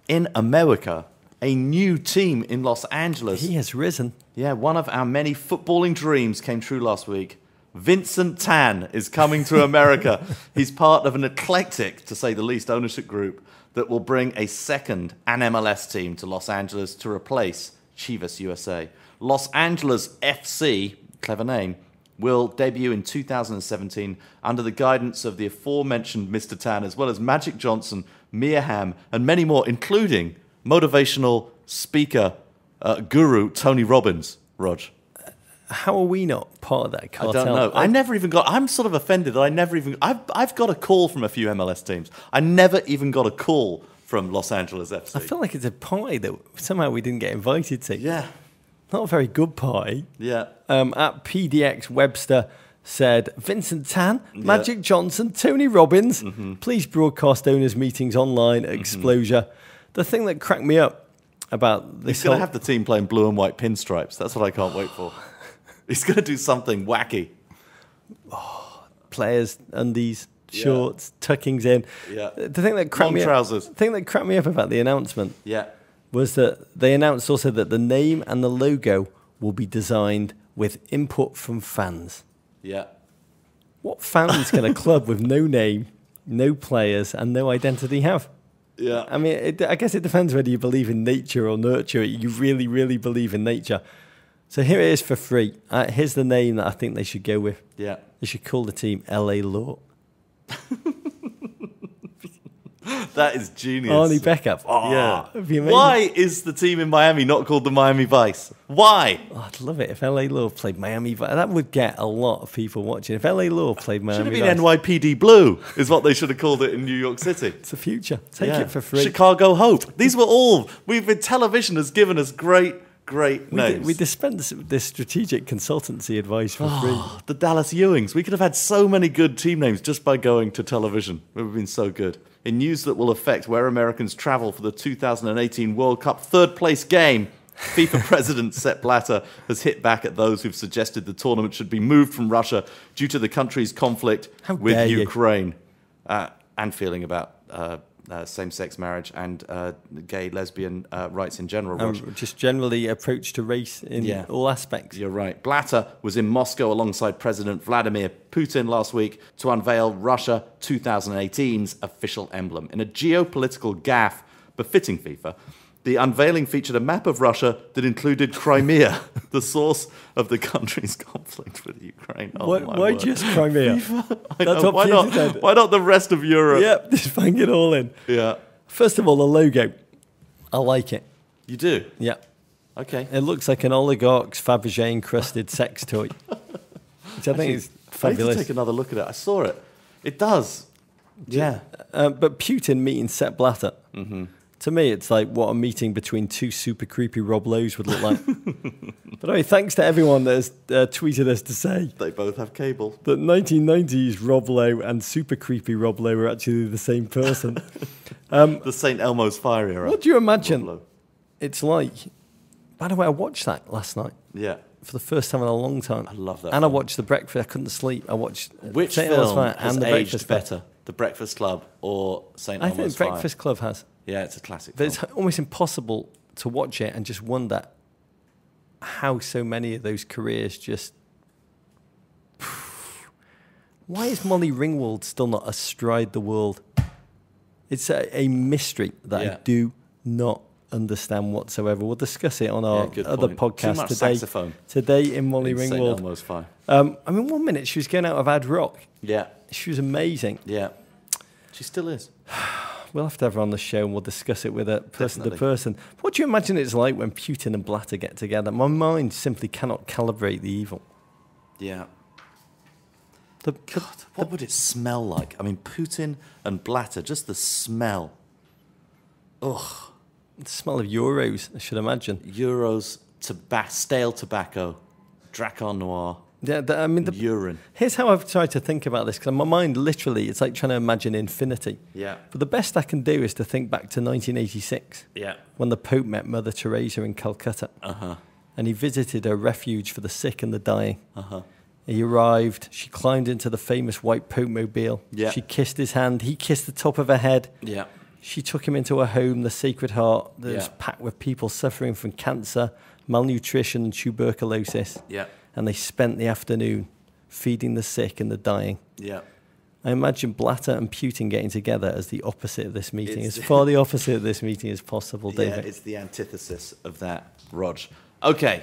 in America, a new team in Los Angeles. He has risen. Yeah, one of our many footballing dreams came true last week. Vincent Tan is coming to America. He's part of an eclectic, to say the least, ownership group that will bring a second MLS team to Los Angeles to replace Chivas USA. Los Angeles FC, clever name, will debut in 2017 under the guidance of the aforementioned Mr. Tan, as well as Magic Johnson, Mia Hamm, and many more, including motivational speaker guru Tony Robbins. Rog. How are we not part of that cartel? I don't know. I'm sort of offended that I've got a call from a few MLS teams. I never even got a call from Los Angeles FC. I feel like it's a party that somehow we didn't get invited to. Yeah. Not a very good party. Yeah. At PDX Webster said, Vincent Tan, Magic Johnson, Tony Robbins, please broadcast owners' meetings online at Explosia. The thing that cracked me up about this He's going to have the team playing blue and white pinstripes. That's what I can't wait for. He's going to do something wacky. Players, undies, shorts, tuckings in. Yeah. The thing that cracked trousers. The thing that cracked me up about the announcement was that they announced also that the name and the logo will be designed with input from fans. Yeah. What fans can a club with no name, no players, and no identity have? Yeah. I mean, I guess it depends whether you believe in nature or nurture. You really, really believe in nature. So here it is for free. Here's the name that I think they should go with. Yeah. They should call the team LA Law. That is genius. Arnie Beckup. Yeah. It'd be amazing. Why is the team in Miami not called the Miami Vice? Why? Oh, I'd love it if LA Law played Miami Vice. That would get a lot of people watching. If LA Law played Miami Vice. Should have been NYPD Blue, is what they should have called it in New York City. It's the future. Take it for free. Chicago Hope. These were all. Television has given us great names. We dispense this strategic consultancy advice for free. The Dallas Ewings. We could have had so many good team names just by going to television. It would have been so good. In news that will affect where Americans travel for the 2018 World Cup third-place game, FIFA President Sepp Blatter has hit back at those who've suggested the tournament should be moved from Russia due to the country's conflict with Ukraine and feeling about same-sex marriage and gay, lesbian rights in general, Rog. Just generally approach to race in all aspects. You're right. Blatter was in Moscow alongside President Vladimir Putin last week to unveil Russia 2018's official emblem. In a geopolitical gaffe befitting FIFA, the unveiling featured a map of Russia that included Crimea, the source of the country's conflict with Ukraine. Why just Crimea? Why not the rest of Europe? Yep, just bang it all in. Yeah. First of all, the logo. I like it. You do? Yeah. Okay. It looks like an oligarch's Fabergé-encrusted sex toy, which I think is fabulous. I need to take another look at it. I saw it. It does. Yeah. But Putin meeting Sepp Blatter. Mm-hmm. To me, it's like what a meeting between two super creepy Rob Lowe's would look like. But anyway, thanks to everyone that has tweeted us to say they both have cable. That 1990s Rob Lowe and super creepy Rob Lowe are actually the same person. The St. Elmo's Fire era. What do you imagine it's like? By the way, I watched that last night. Yeah. For the first time in a long time. I love that. And film. I watched The Breakfast. I couldn't sleep. I watched Which St. film Elmo's Fire has and The aged Breakfast better? Club. The Breakfast Club or St. Elmo's Fire? I think Breakfast Club has. Yeah, it's a classic But film. it's almost impossible to watch it and just wonder how so many of those careers just... Why is Molly Ringwald still not astride the world? It's a mystery that I do not understand whatsoever. We'll discuss it on our other podcast Too much today. Saxophone Today in Molly St. Ringwald. Elmo's Fire. I mean, 1 minute she was going out of Ad Rock. Yeah. She was amazing. Yeah. She still is. We'll have to have her on the show and we'll discuss it with her person to person. What do you imagine it's like when Putin and Blatter get together? My mind simply cannot calibrate the evil. Yeah. What would it smell like? I mean, Putin and Blatter, just the smell. Ugh. The smell of Euros, I should imagine. Euros, stale tobacco, Dracar Noir. Yeah, I mean, urine. Here's how I've tried to think about this, because my mind literally, it's like trying to imagine infinity. Yeah. But the best I can do is to think back to 1986. Yeah. When the Pope met Mother Teresa in Calcutta. Uh-huh. And he visited a refuge for the sick and the dying. Uh-huh. He arrived, she climbed into the famous white Pope mobile. Yeah. She kissed his hand, he kissed the top of her head. Yeah. She took him into her home, the Sacred Heart, that was packed with people suffering from cancer, malnutrition and tuberculosis. Yeah. And they spent the afternoon feeding the sick and the dying. Yeah. I imagine Blatter and Putin getting together as the opposite of this meeting, as far the opposite of this meeting as possible, David. Yeah, it's the antithesis of that, Rog. Okay,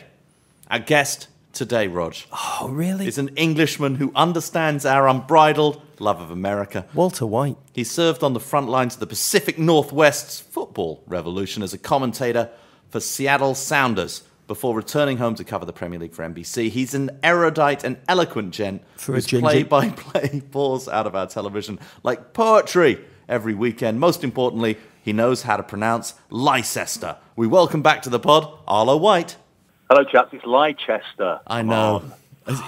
our guest today, Rog. Oh, really? Is an Englishman who understands our unbridled love of America. Walter White. He served on the front lines of the Pacific Northwest's football revolution as a commentator for Seattle Sounders, before returning home to cover the Premier League for NBC. He's an erudite and eloquent gent whose play-by-play pours out of our television like poetry every weekend. Most importantly, he knows how to pronounce Leicester. We welcome back to the pod, Arlo White. Hello, chaps. It's Leicester. I know.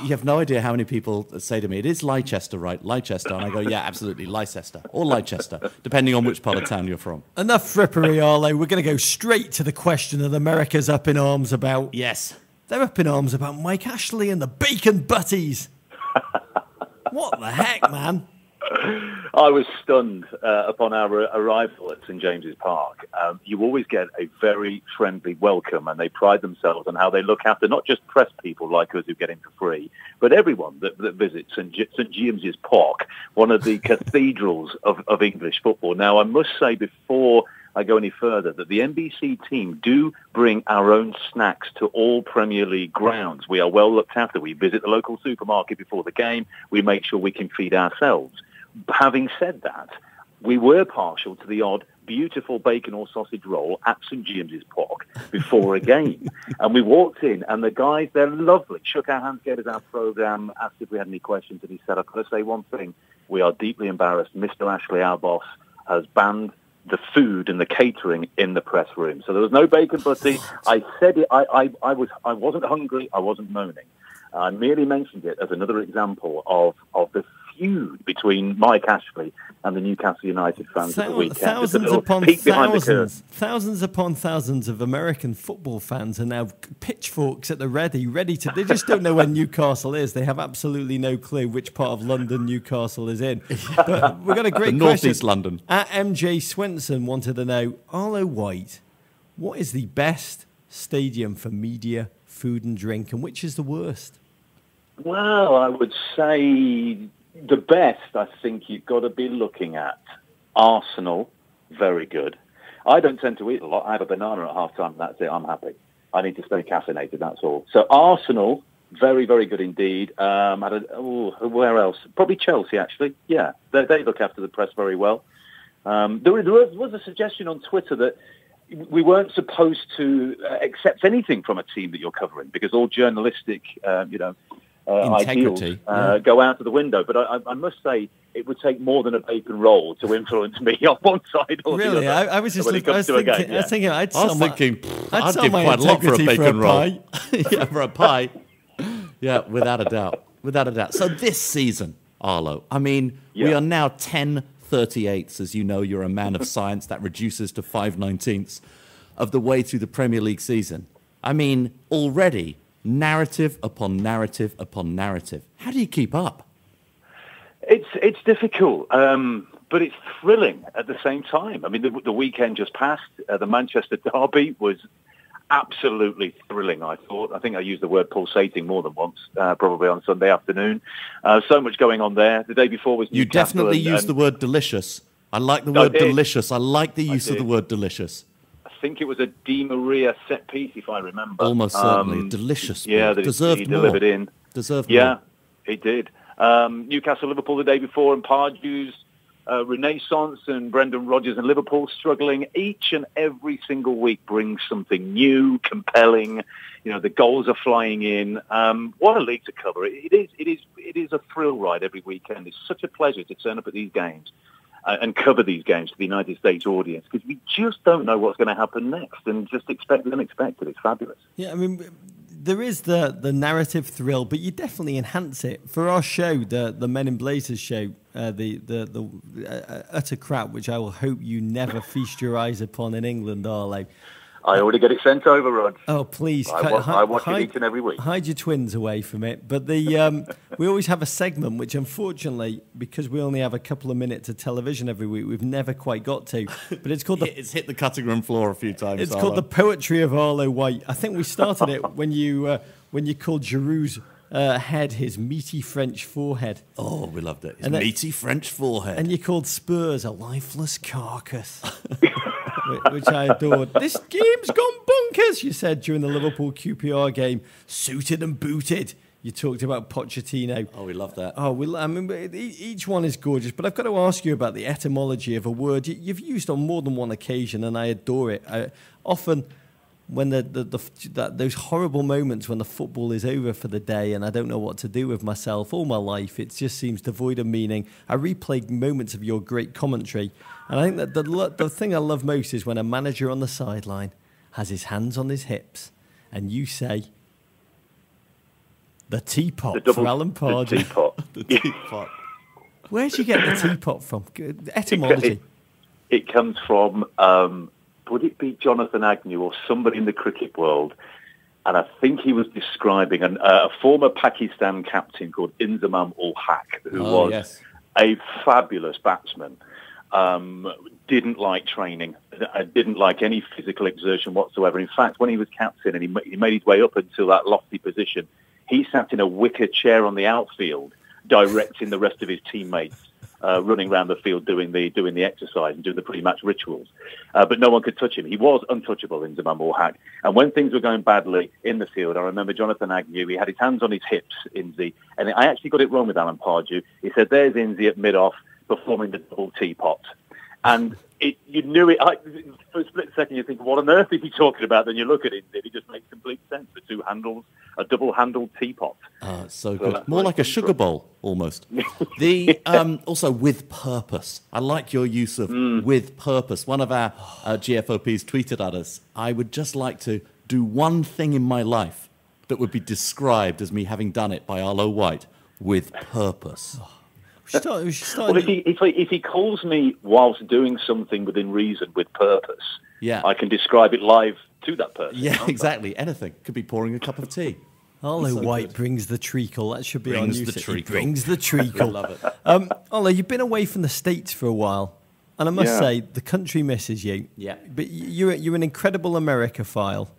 You have no idea how many people say to me, it is Leicester, right? Leicester. And I go, yeah, absolutely, Leicester. Or Leicester, depending on which part of town you're from. Enough frippery, Arlo. We're going to go straight to the question that America's up in arms about. Yes. They're up in arms about Mike Ashley and the Bacon Butties. What the heck, man? I was stunned upon our arrival at St James's Park. You always get a very friendly welcome, and they pride themselves on how they look after not just press people like us who get in for free, but everyone that visits St James's Park, one of the cathedrals of English football. Now, I must say before I go any further that the NBC team do bring our own snacks to all Premier League grounds. We are well looked after. We visit the local supermarket before the game. We make sure we can feed ourselves. Having said that, we were partial to the odd beautiful bacon or sausage roll at St James's Park before a game. And we walked in, and the guys, they're lovely, shook our hands, gave us our programme, asked if we had any questions, and he said, I've got to say one thing, we are deeply embarrassed. Mr. Ashley, our boss, has banned the food and the catering in the press room. So there was no bacon butty. I said it, I wasn't hungry, I wasn't moaning. I merely mentioned it as another example of the feud between Mike Ashley and the Newcastle United fans at the weekend. Thousands upon thousands of American football fans are now pitchforks at the ready to. They just don't know where Newcastle is. They have absolutely no clue which part of London Newcastle is in. But we've got a great question. Northeast London. At MJ Swenson wanted to know, Arlo White, what is the best stadium for media, food and drink, and which is the worst? Well, I would say the best, I think you've got to be looking at Arsenal, very good. I don't tend to eat a lot. I have a banana at half-time, and that's it. I'm happy. I need to stay caffeinated, that's all. So Arsenal, very, very good indeed. Where else? Probably Chelsea, actually. Yeah, they look after the press very well. There was a suggestion on Twitter that we weren't supposed to accept anything from a team that you're covering because all journalistic, integrity ideals go out of the window. But I must say, it would take more than a bacon roll to influence me on one side or really? the other. I was thinking I'd sell I'd give my quite a lot for a integrity bacon roll. pie. Yeah, for a pie. Yeah, without a doubt. So this season, Arlo, I mean, we are now 10/38. As you know, you're a man of science. That reduces to 5/19 of the way through the Premier League season. I mean, already narrative upon narrative upon narrative. How do you keep up? It's difficult, but it's thrilling at the same time. I mean, the weekend just passed. The Manchester derby was absolutely thrilling, I thought. I think I used the word pulsating more than once, probably on Sunday afternoon. So much going on there. The day before was Newcastle. You definitely used the word delicious. I like the word delicious. I like the use of the word delicious. I think it was a Di Maria set piece, if I remember. Almost certainly. Delicious. Yeah, deserved he more. delivered in. Deserved more. Yeah, he did. Newcastle, Liverpool the day before, and Pardew's renaissance, and Brendan Rodgers and Liverpool struggling. Each and every single week brings something new, compelling. You know, the goals are flying in. What a league to cover! It is a thrill ride every weekend. It's such a pleasure to turn up at these games and cover these games for the United States audience, because we just don't know what's going to happen next, and just expect the unexpected. It's fabulous. Yeah, I mean, there is the narrative thrill, but you definitely enhance it. For our show, the Men in Blazers show, the utter crap, which I will hope you never feast your eyes upon in England, Arlo. I already get it sent over, Rod. Oh, please. I watch it each and every week. Hide your twins away from it. But we always have a segment, which unfortunately, because we only have a couple of minutes of television every week, we've never quite got to. But it's called it's hit the cutting room floor a few times. It's called The Poetry of Arlo White. I think we started it when you called Giroud's head his meaty French forehead. Oh, we loved it. His meaty French forehead. And you called Spurs a lifeless carcass. Which I adored. This game's gone bonkers, you said during the Liverpool QPR game. Suited and booted. You talked about Pochettino. Oh, we love that. Oh, I mean, each one is gorgeous. But I've got to ask you about the etymology of a word you've used on more than one occasion, and I adore it. Often, when those horrible moments when the football is over for the day and I don't know what to do with myself all my life, it just seems devoid of meaning. I replayed moments of your great commentary, and I think that the thing I love most is when a manager on the sideline has his hands on his hips and you say, the teapot for Alan Pardew. The teapot. The teapot. Where did you get the teapot from? Etymology. It comes from... would it be Jonathan Agnew or somebody in the cricket world? And I think he was describing a former Pakistan captain called Inzamam ul Haq, who was a fabulous batsman, didn't like training, didn't like any physical exertion whatsoever. In fact, when he was captain and he made his way up until that lofty position, he sat in a wicker chair on the outfield, directing the rest of his teammates. Running around the field doing the exercise and doing the pre-match rituals. But no one could touch him. He was untouchable in Inzamam ul Haq. And when things were going badly in the field, I remember Jonathan Agnew, he had his hands on his hips, Inzi, and I actually got it wrong with Alan Pardew. He said, there's Inzi at mid-off performing the double teapot. And you knew it. For a split second, you think, what on earth is he talking about? Then you look at it, and it just makes complete sense. The two handles, a double-handled teapot. Oh, so good. More like a sugar bowl, almost. Also, with purpose. I like your use of with purpose. One of our GFOPs tweeted at us, I would just like to do one thing in my life that would be described as me having done it by Arlo White with purpose. Well, if he calls me whilst doing something within reason, with purpose, I can describe it live to that person. Yeah, exactly. Anything. Could be pouring a cup of tea. Arlo White brings the treacle. That should be on you. He brings the treacle. I love it. Arlo, you've been away from the States for a while, and I must say the country misses you. Yeah. But you're an incredible America-phile.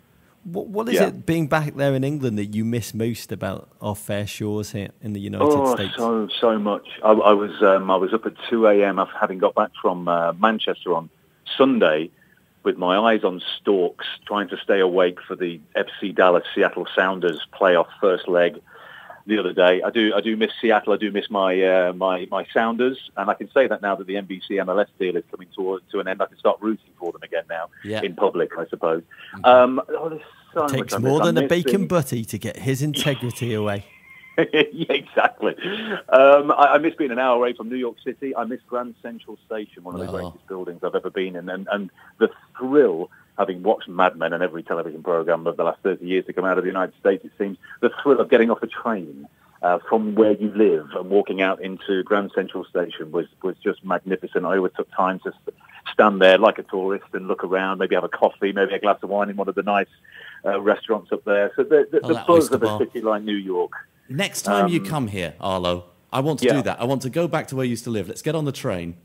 What is it being back there in England that you miss most about our fair shores here in the United States? So much. I was up at 2 a.m. after having got back from Manchester on Sunday, with my eyes on stalks, trying to stay awake for the FC Dallas Seattle Sounders playoff first leg the other day. I do miss Seattle. I do miss my my Sounders, and I can say that now that the NBC MLS deal is coming to an end. I can start rooting for them again now in public, I suppose. There's so Takes much more than a bacon butty to get his integrity away. Yeah, exactly. I miss being an hour away from New York City. I miss Grand Central Station, one of the greatest buildings I've ever been in, and the thrill, having watched Mad Men and every television program of the last 30 years to come out of the United States, it seems, the thrill of getting off a train from where you live and walking out into Grand Central Station was just magnificent. I always took time to stand there like a tourist and look around, maybe have a coffee, maybe a glass of wine in one of the nice restaurants up there. So the buzz of a city like New York. Next time you come here, Arlo, I want to do that. I want to go back to where you used to live. Let's get on the train.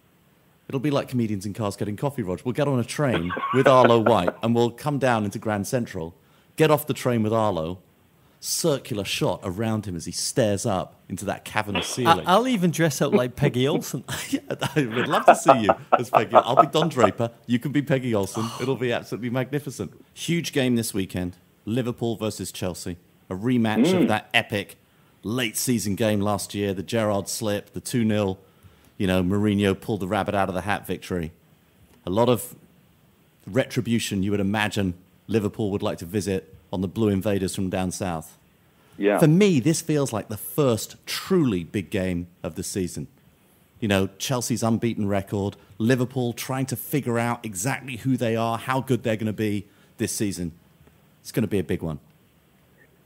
It'll be like comedians in cars getting coffee, Rog. We'll get on a train with Arlo White and we'll come down into Grand Central, get off the train with Arlo, circular shot around him as he stares up into that cavernous ceiling. I'll even dress up like Peggy Olsen. I would love to see you as Peggy. I'll be Don Draper. You can be Peggy Olsen. It'll be absolutely magnificent. Huge game this weekend. Liverpool versus Chelsea. A rematch of that epic late season game last year. The Gerrard slip, the 2-0, Mourinho pulled the rabbit out of the hat victory. A lot of retribution you would imagine Liverpool would like to visit on the Blue Invaders from down south. Yeah. For me, this feels like the first truly big game of the season. Chelsea's unbeaten record, Liverpool trying to figure out exactly who they are, how good they're going to be this season. It's going to be a big one.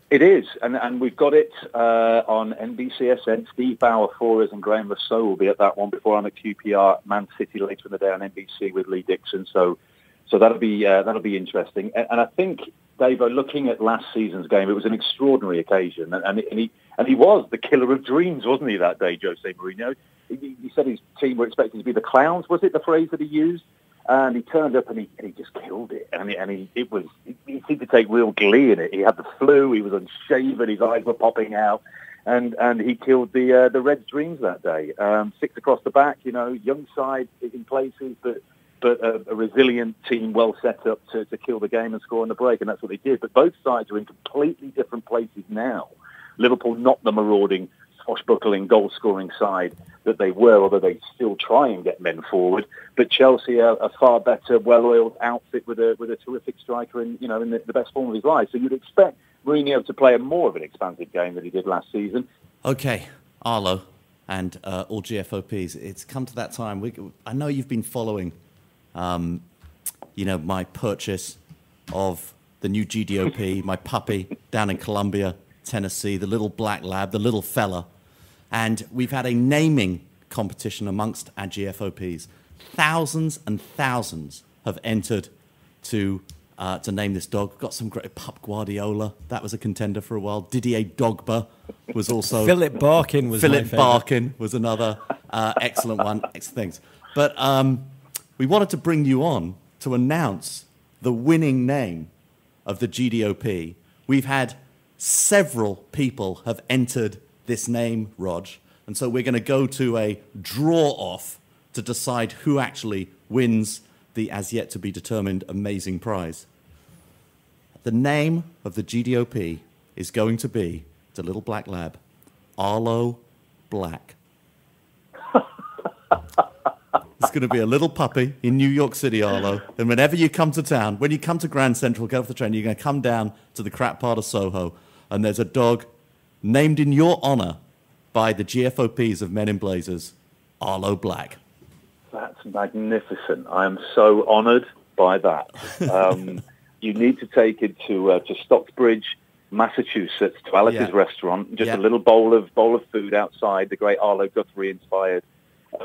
It is, and we've got it on NBCSN. Steve Bauer for us and Graham Rousseau will be at that one before I'm at QPR, Man City later in the day on NBC with Lee Dixon. So that'll be interesting. And I think, Dave, looking at last season's game, it was an extraordinary occasion, and he was the killer of dreams, wasn't he, that day, Jose Mourinho? He said his team were expected to be the clowns. Was it the phrase that he used? And he turned up and he just killed it. He seemed to take real glee in it. He had the flu. He was unshaven. His eyes were popping out, and he killed the Reds' dreams that day. 6 across the back, young side in places, but a resilient team, well set up to kill the game and score on the break, and that's what they did. But both sides are in completely different places now. Liverpool not the marauding, swashbuckling, goal-scoring side that they were, although they still try and get men forward. But Chelsea are a far better, well-oiled outfit with a terrific striker in the best form of his life. So you'd expect Mourinho to play a more of an expansive game than he did last season. Okay, Arlo and all GFOPs, it's come to that time. I know you've been following, my purchase of the new GDOP, my puppy down in Columbia, Tennessee, the little black lab, the little fella. And we've had a naming competition amongst our GFOPs. Thousands and thousands have entered to name this dog. We've got some great Pup Guardiola. That was a contender for a while. Didier Dogba was also... Philip Barkin was Philip Barkin was another excellent one. Excellent things. But we wanted to bring you on to announce the winning name of the GDOP. We've had several people have entered this name, Rog, and so we're going to go to a draw-off to decide who actually wins the as-yet-to-be-determined amazing prize. The name of the GDOP is going to be, the little black lab, Arlo Black. It's going to be a little puppy in New York City, Arlo, and whenever you come to town, when you come to Grand Central, get off the train, you're going to come down to the crap part of Soho, and there's a dog named in your honor by the GFOPs of Men in Blazers, Arlo Black. That's magnificent. I am so honored by that. You need to take it to Stocksbridge Massachusetts to Alice's restaurant, just Yeah. a little bowl of food outside, the great Arlo Guthrie-inspired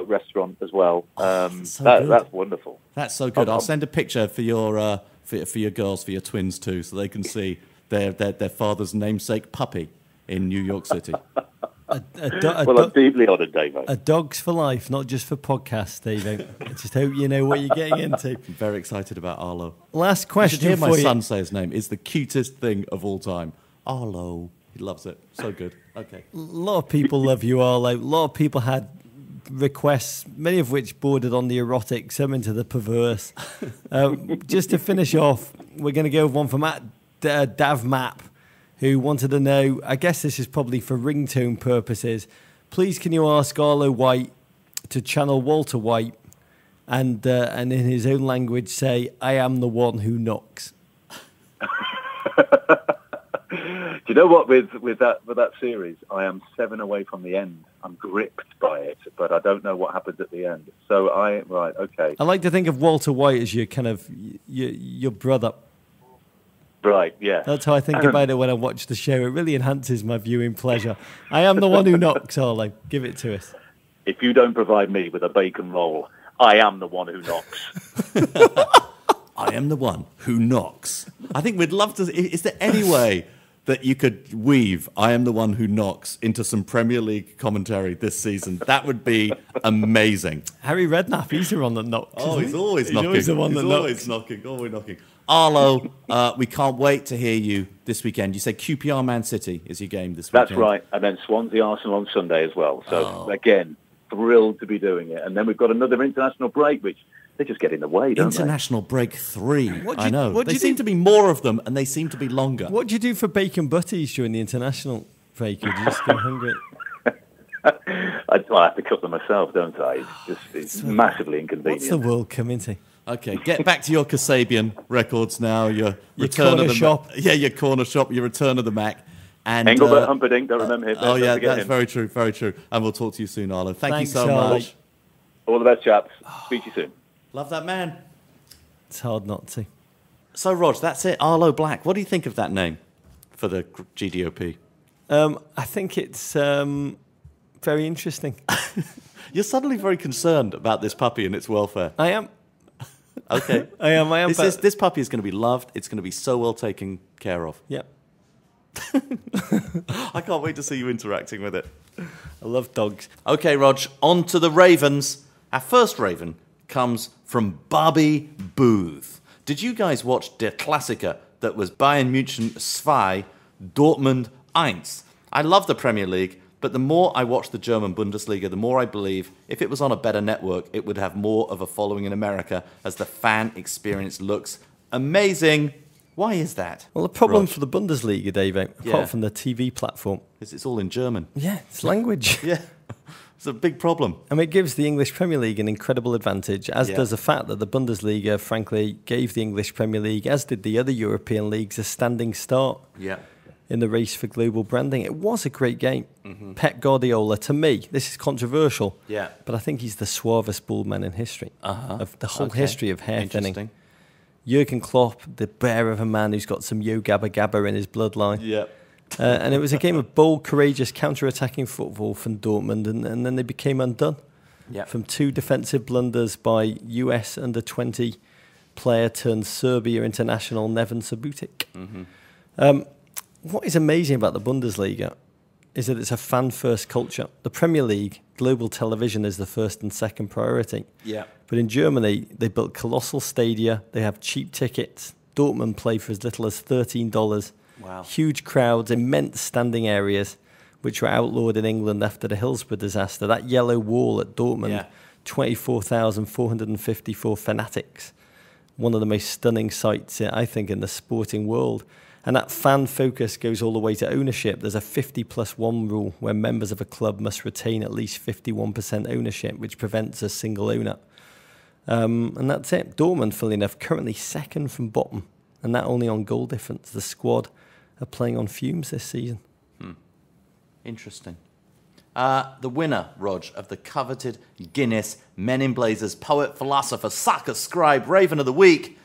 restaurant as well. so good. That's wonderful. That's so good. I'll send a picture for your for your girls, for your twins too, so they can see their father's namesake puppy in New York City. Well, I'm deeply honoured, Davo. A dog's for life, not just for podcasts, Dave. I just hope you know what you're getting into. I'm very excited about Arlo. Last You should question hear for my you. son say his name. It's the cutest thing of all time. Arlo. He loves it. So good. Okay. A lot of people love you, Arlo. A lot of people had requests, many of which bordered on the erotic, some into the perverse. Just to finish off, we're going to go with one from Davmap, who wanted to know, I guess this is probably for ringtone purposes, please can you ask Arlo White to channel Walter White and in his own language say, I am the one who knocks. Do you know what? With that series, I am 7 away from the end. I'm gripped by it, but I don't know what happens at the end. So okay. I like to think of Walter White as your kind of your brother. Right, yeah. That's how I think about it when I watch the show. It really enhances my viewing pleasure. I am the one who knocks, Arlo. Give it to us. If you don't provide me with a bacon roll, I am the one who knocks. I am the one who knocks. I think we'd love to. Is there any way that you could weave I am the one who knocks into some Premier League commentary this season? That would be amazing. Harry Redknapp, he's the one that knocks. Oh, he's always He's knocking. always the one He's that always knocking. Always knocking. Arlo, we can't wait to hear you this weekend. You said QPR Man City is your game this weekend. That's right. And then Swansea Arsenal on Sunday as well. So, again, thrilled to be doing it. And then we've got another international break, which they just get in the way, don't International break 3. I know. what do They you seem do- to be more of them, and they seem to be longer. What do you do for bacon butties during the international break? Or do you just go hungry? I have to cook them myself, don't I? It's massively inconvenient. What's the world coming to? Okay, get back to your Kasabian records now. Your return corner of the shop. Yeah, your corner shop. Your return of the Mac. And Engelbert Humperdinck, don't remember him. Oh Don't yeah, forget that's him. very true. Very true. And we'll talk to you soon, Arlo. Thank Thanks, you so Arlo. much. All the best, chaps. Speak to you soon. Love that man. It's hard not to. So, Rog, that's it. Arlo Black. What do you think of that name for the GDOP? I think it's very interesting. You're suddenly very concerned about this puppy and its welfare. I am. Okay. I am. This puppy is going to be loved. It's going to be so well taken care of. Yeah. I can't wait to see you interacting with it. I love dogs. Okay, Rog, on to the Ravens. Our first Raven comes from Bobby Booth. Did you guys watch Der Klassiker that was Bayern München 2, Dortmund 1? I love the Premier League, but the more I watch the German Bundesliga, the more I believe if it was on a better network, it would have more of a following in America as the fan experience looks amazing. Why is that? Well, the problem Rog? for the Bundesliga, Dave, apart Yeah. from the TV platform, is it's all in German. yeah, it's language. Yeah, it's a big problem. I mean, it gives the English Premier League an incredible advantage, as Yeah. does the fact that the Bundesliga, frankly, gave the English Premier League, as did the other European leagues, a standing start Yeah. in the race for global branding. It was a great game. Pep Guardiola, to me, this is controversial, Yeah. but I think he's the suavest bald man in history, of the whole Okay. history of hair thinning. Interesting. Jurgen Klopp, the bear of a man who's got some Yo Gabba Gabba in his bloodline. Yeah. And it was a game of bold, courageous, counter-attacking football from Dortmund, and then they became undone Yeah. from 2 defensive blunders by US under-20 player turned Serbia international Neven Subotic. What is amazing about the Bundesliga is that it's a fan-first culture. The Premier League, global television is the first and second priority. Yeah. But in Germany, they built colossal stadia. They have cheap tickets. Dortmund play for as little as $13. Wow. Huge crowds, immense standing areas, which were outlawed in England after the Hillsborough disaster. That yellow wall at Dortmund, Yeah. 24,454 fanatics. One of the most stunning sights, I think, in the sporting world. And that fan focus goes all the way to ownership. There's a 50+1 rule where members of a club must retain at least 51% ownership, which prevents a single owner. And that's it. Dortmund, funnily enough, currently second from bottom, and that only on goal difference. The squad are playing on fumes this season. Interesting. The winner, Rog, of the coveted Guinness Men in Blazers Poet, Philosopher, Sucker, Scribe, Raven of the Week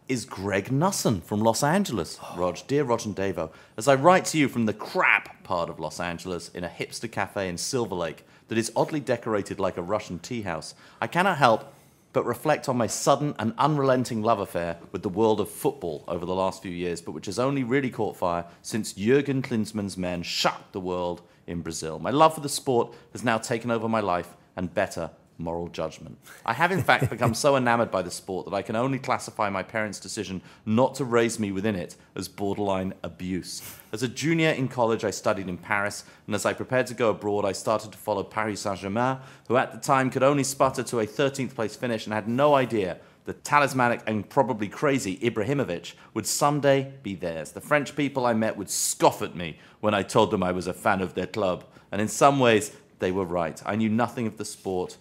is Greg Nusson from Los Angeles. Rog, dear Rog and Davo, as I write to you from the crap part of Los Angeles in a hipster cafe in Silver Lake that is oddly decorated like a Russian tea house, I cannot help but reflect on my sudden and unrelenting love affair with the world of football over the last few years, but which has only really caught fire since Jurgen Klinsmann's men shocked the world in Brazil. My love for the sport has now taken over my life and better moral judgment. I have in fact become so enamored by the sport that I can only classify my parents' decision not to raise me within it as borderline abuse. As a junior in college, I studied in Paris, and as I prepared to go abroad, I started to follow Paris Saint-Germain, who at the time could only sputter to a 13th place finish and had no idea the talismanic and probably crazy Ibrahimovic would someday be theirs. The French people I met would scoff at me when I told them I was a fan of their club, and in some ways, they were right. I knew nothing of the sport.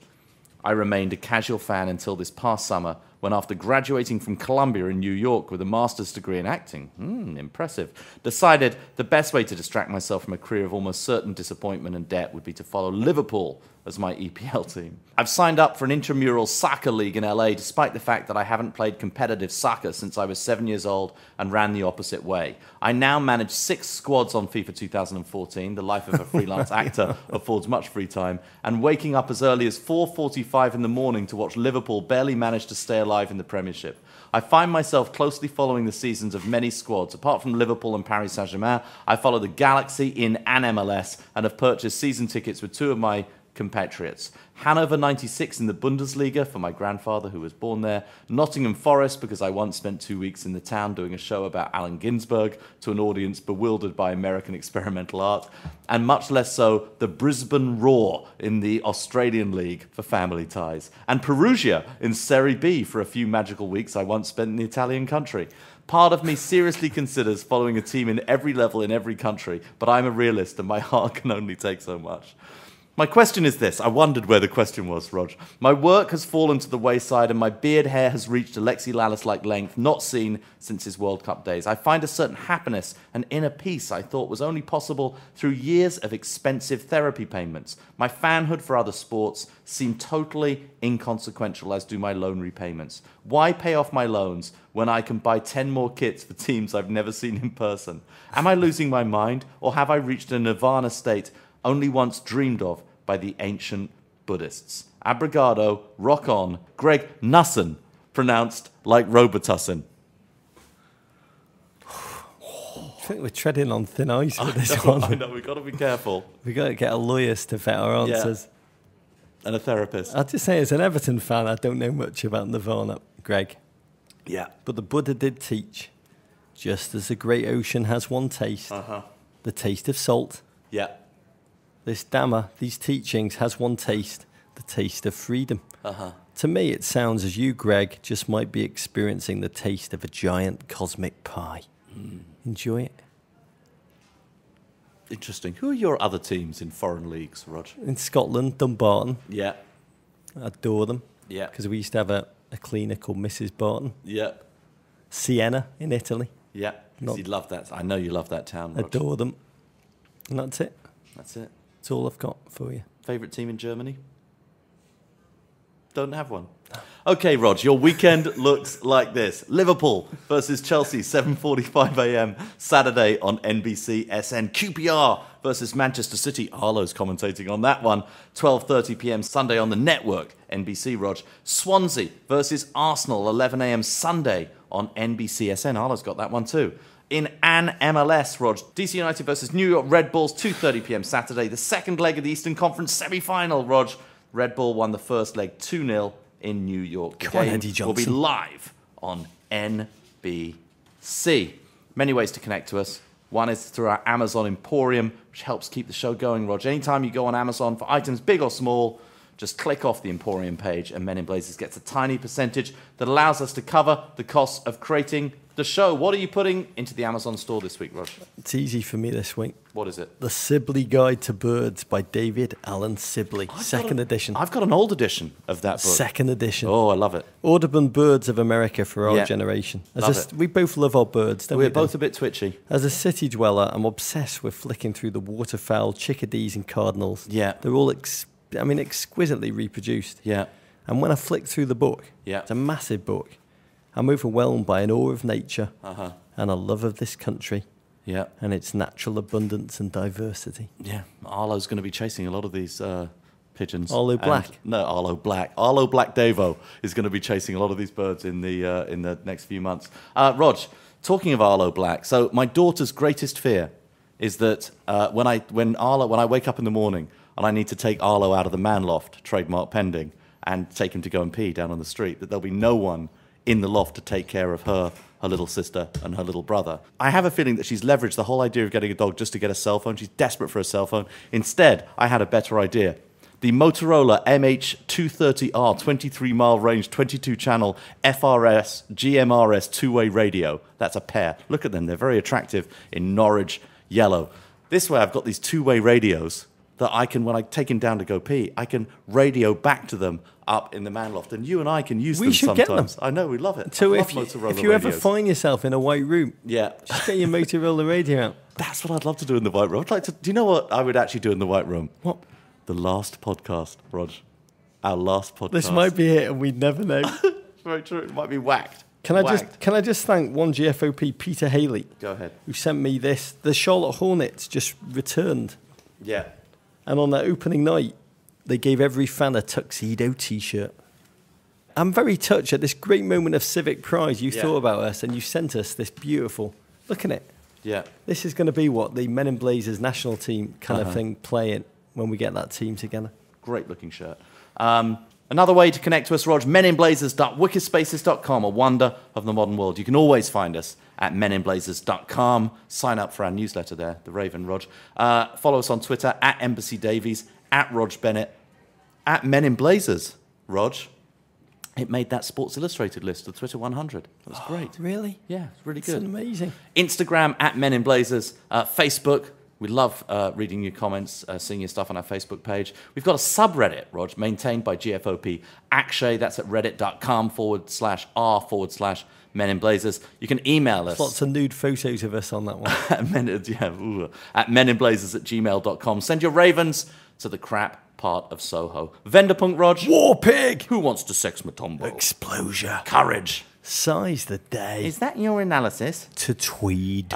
I remained a casual fan until this past summer, when after graduating from Columbia in New York with a master's degree in acting, impressive, decided the best way to distract myself from a career of almost certain disappointment and debt would be to follow Liverpool as my EPL team. I've signed up for an intramural soccer league in LA despite the fact that I haven't played competitive soccer since I was 7 years old and ran the opposite way. I now manage 6 squads on FIFA 2014. The life of a freelance actor affords much free time, and waking up as early as 4:45 in the morning to watch Liverpool barely manage to stay alive in the Premiership. I find myself closely following the seasons of many squads. Apart from Liverpool and Paris Saint-Germain, I follow the Galaxy in an MLS and have purchased season tickets with 2 of my compatriots. Hanover 96 in the Bundesliga for my grandfather who was born there. Nottingham Forest because I once spent 2 weeks in the town doing a show about Allen Ginsberg to an audience bewildered by American experimental art. And much less so, the Brisbane Roar in the Australian League for family ties. And Perugia in Serie B for a few magical weeks I once spent in the Italian country. Part of me seriously considers following a team in every level in every country, but I'm a realist and my heart can only take so much. My question is this. I wondered where the question was, Rog. My work has fallen to the wayside and my beard hair has reached Alexi Lalas-like length, not seen since his World Cup days. I find a certain happiness and inner peace I thought was only possible through years of expensive therapy payments. My fanhood for other sports seem totally inconsequential, as do my loan repayments. Why pay off my loans when I can buy 10 more kits for teams I've never seen in person? Am I losing my mind, or have I reached a nirvana state only once dreamed of by the ancient Buddhists? Abrigado, rock on, Greg Nusson, pronounced like Robitussin. I think we're treading on thin ice with this one. I know, we've got to be careful. We've got to get a lawyer to vet our answers. And a therapist. I'll just say, as an Everton fan, I don't know much about Nirvana, Greg. Yeah. But the Buddha did teach, just as the great ocean has one taste, the taste of salt. Yeah. This Dhamma, these teachings, has one taste, the taste of freedom. To me, it sounds as you, Greg, just might be experiencing the taste of a giant cosmic pie. Enjoy it. Interesting. Who are your other teams in foreign leagues, Rog? In Scotland, Dumbarton. Yeah. I adore them. Yeah. Because we used to have a cleaner called Mrs. Barton. Yeah. Siena in Italy. Yeah. You love that. I know you love that town, Rog. Adore them. And that's it. That's it. That's all I've got for you. Favourite team in Germany? Don't have one. Okay, Rog, your weekend looks like this. Liverpool versus Chelsea, 7:45 a.m. Saturday on NBC SN. QPR versus Manchester City. Arlo's commentating on that one. 12:30 p.m. Sunday on the network, NBC, Rog. Swansea versus Arsenal, 11 a.m. Sunday on NBC SN. Arlo's got that one too. In an MLS, Rog, DC United versus New York Red Bulls, 2:30 p.m. Saturday. The second leg of the Eastern Conference semi-final, Rog. Red Bull won the first leg 2-0 in New York. The game will be live on NBC. Many ways to connect to us. One is through our Amazon Emporium, which helps keep the show going, Rog. Anytime you go on Amazon for items big or small, just click off the Emporium page and Men in Blazers gets a tiny percentage that allows us to cover the costs of creating the show. What are you putting into the Amazon store this week, Rog? It's easy for me this week. What is it? The Sibley Guide to Birds by David Allen Sibley. Second edition. I've got an old edition of that book. Second edition. Oh, I love it. Audubon Birds of America for our generation. Love we both love our birds, don't we? We're both a bit twitchy. As a city dweller, I'm obsessed with flicking through the waterfowl, chickadees and cardinals. Yeah. They're all exquisitely reproduced. Yeah. And when I flick through the book, Yeah. it's a massive book. I'm overwhelmed by an awe of nature and a love of this country and its natural abundance and diversity. Yeah, Arlo's going to be chasing a lot of these pigeons. Arlo Black? No, Arlo Black. Arlo Black Davo is going to be chasing a lot of these birds in the next few months. Rog, talking of Arlo Black, so my daughter's greatest fear is that when I wake up in the morning and I need to take Arlo out of the man loft, trademark pending, and take him to go and pee down on the street, that there'll be no one in the loft to take care of her little sister and her little brother. I have a feeling that she's leveraged the whole idea of getting a dog just to get a cell phone. She's desperate for a cell phone. Instead, I had a better idea. The Motorola MH230R 23-mile range, 22-channel FRS GMRS two-way radio. That's a pair. Look at them. They're very attractive in Norwich yellow. This way, I've got these two-way radios that I can, when I take him down to go pee, I can radio back to them up in the man loft. And you and I can use them sometimes. We should get them. I know, we love it. So I if love Motorola you ever radios. find yourself in a white room, just get your Motorola radio out. That's what I'd love to do in the white room. I'd like to. Do you know what I would actually do in the white room? What? The last podcast, Rog. Our last podcast. This might be it, and we'd never know. Very true. It might be whacked. Can I just thank one GFOP, Peter Haley? Go ahead. Who sent me this. The Charlotte Hornets just returned. Yeah. And on their opening night, they gave every fan a tuxedo T-shirt. I'm very touched at this great moment of civic pride. You thought about us and you sent us this beautiful. Look at it. Yeah. This is going to be what the Men in Blazers national team kind of thing playing when we get that team together. Great looking shirt. Another way to connect to us, Rog, meninblazers.wikispaces.com, a wonder of the modern world. You can always find us at meninblazers.com. Sign up for our newsletter there, The Raven, Rog. Follow us on Twitter, at Embassy Davies, at Rog Bennett, at Men in Blazers. Rog, it made that Sports Illustrated list, the Twitter 100. That was great. Really? Yeah, it's really good. It's amazing. Instagram, at Men in Blazers. Facebook, we love reading your comments, seeing your stuff on our Facebook page. We've got a subreddit, Rog, maintained by GFOP Akshay. That's at reddit.com/r/Men in Blazers. You can email us. Lots of nude photos of us on that one. at meninblazers@gmail.com. Send your ravens to the crap part of Soho. Venderpunk, Rog. War pig. Who wants to sex Matombo? Explosion. Courage. Size the day. Is that your analysis? To Tweed.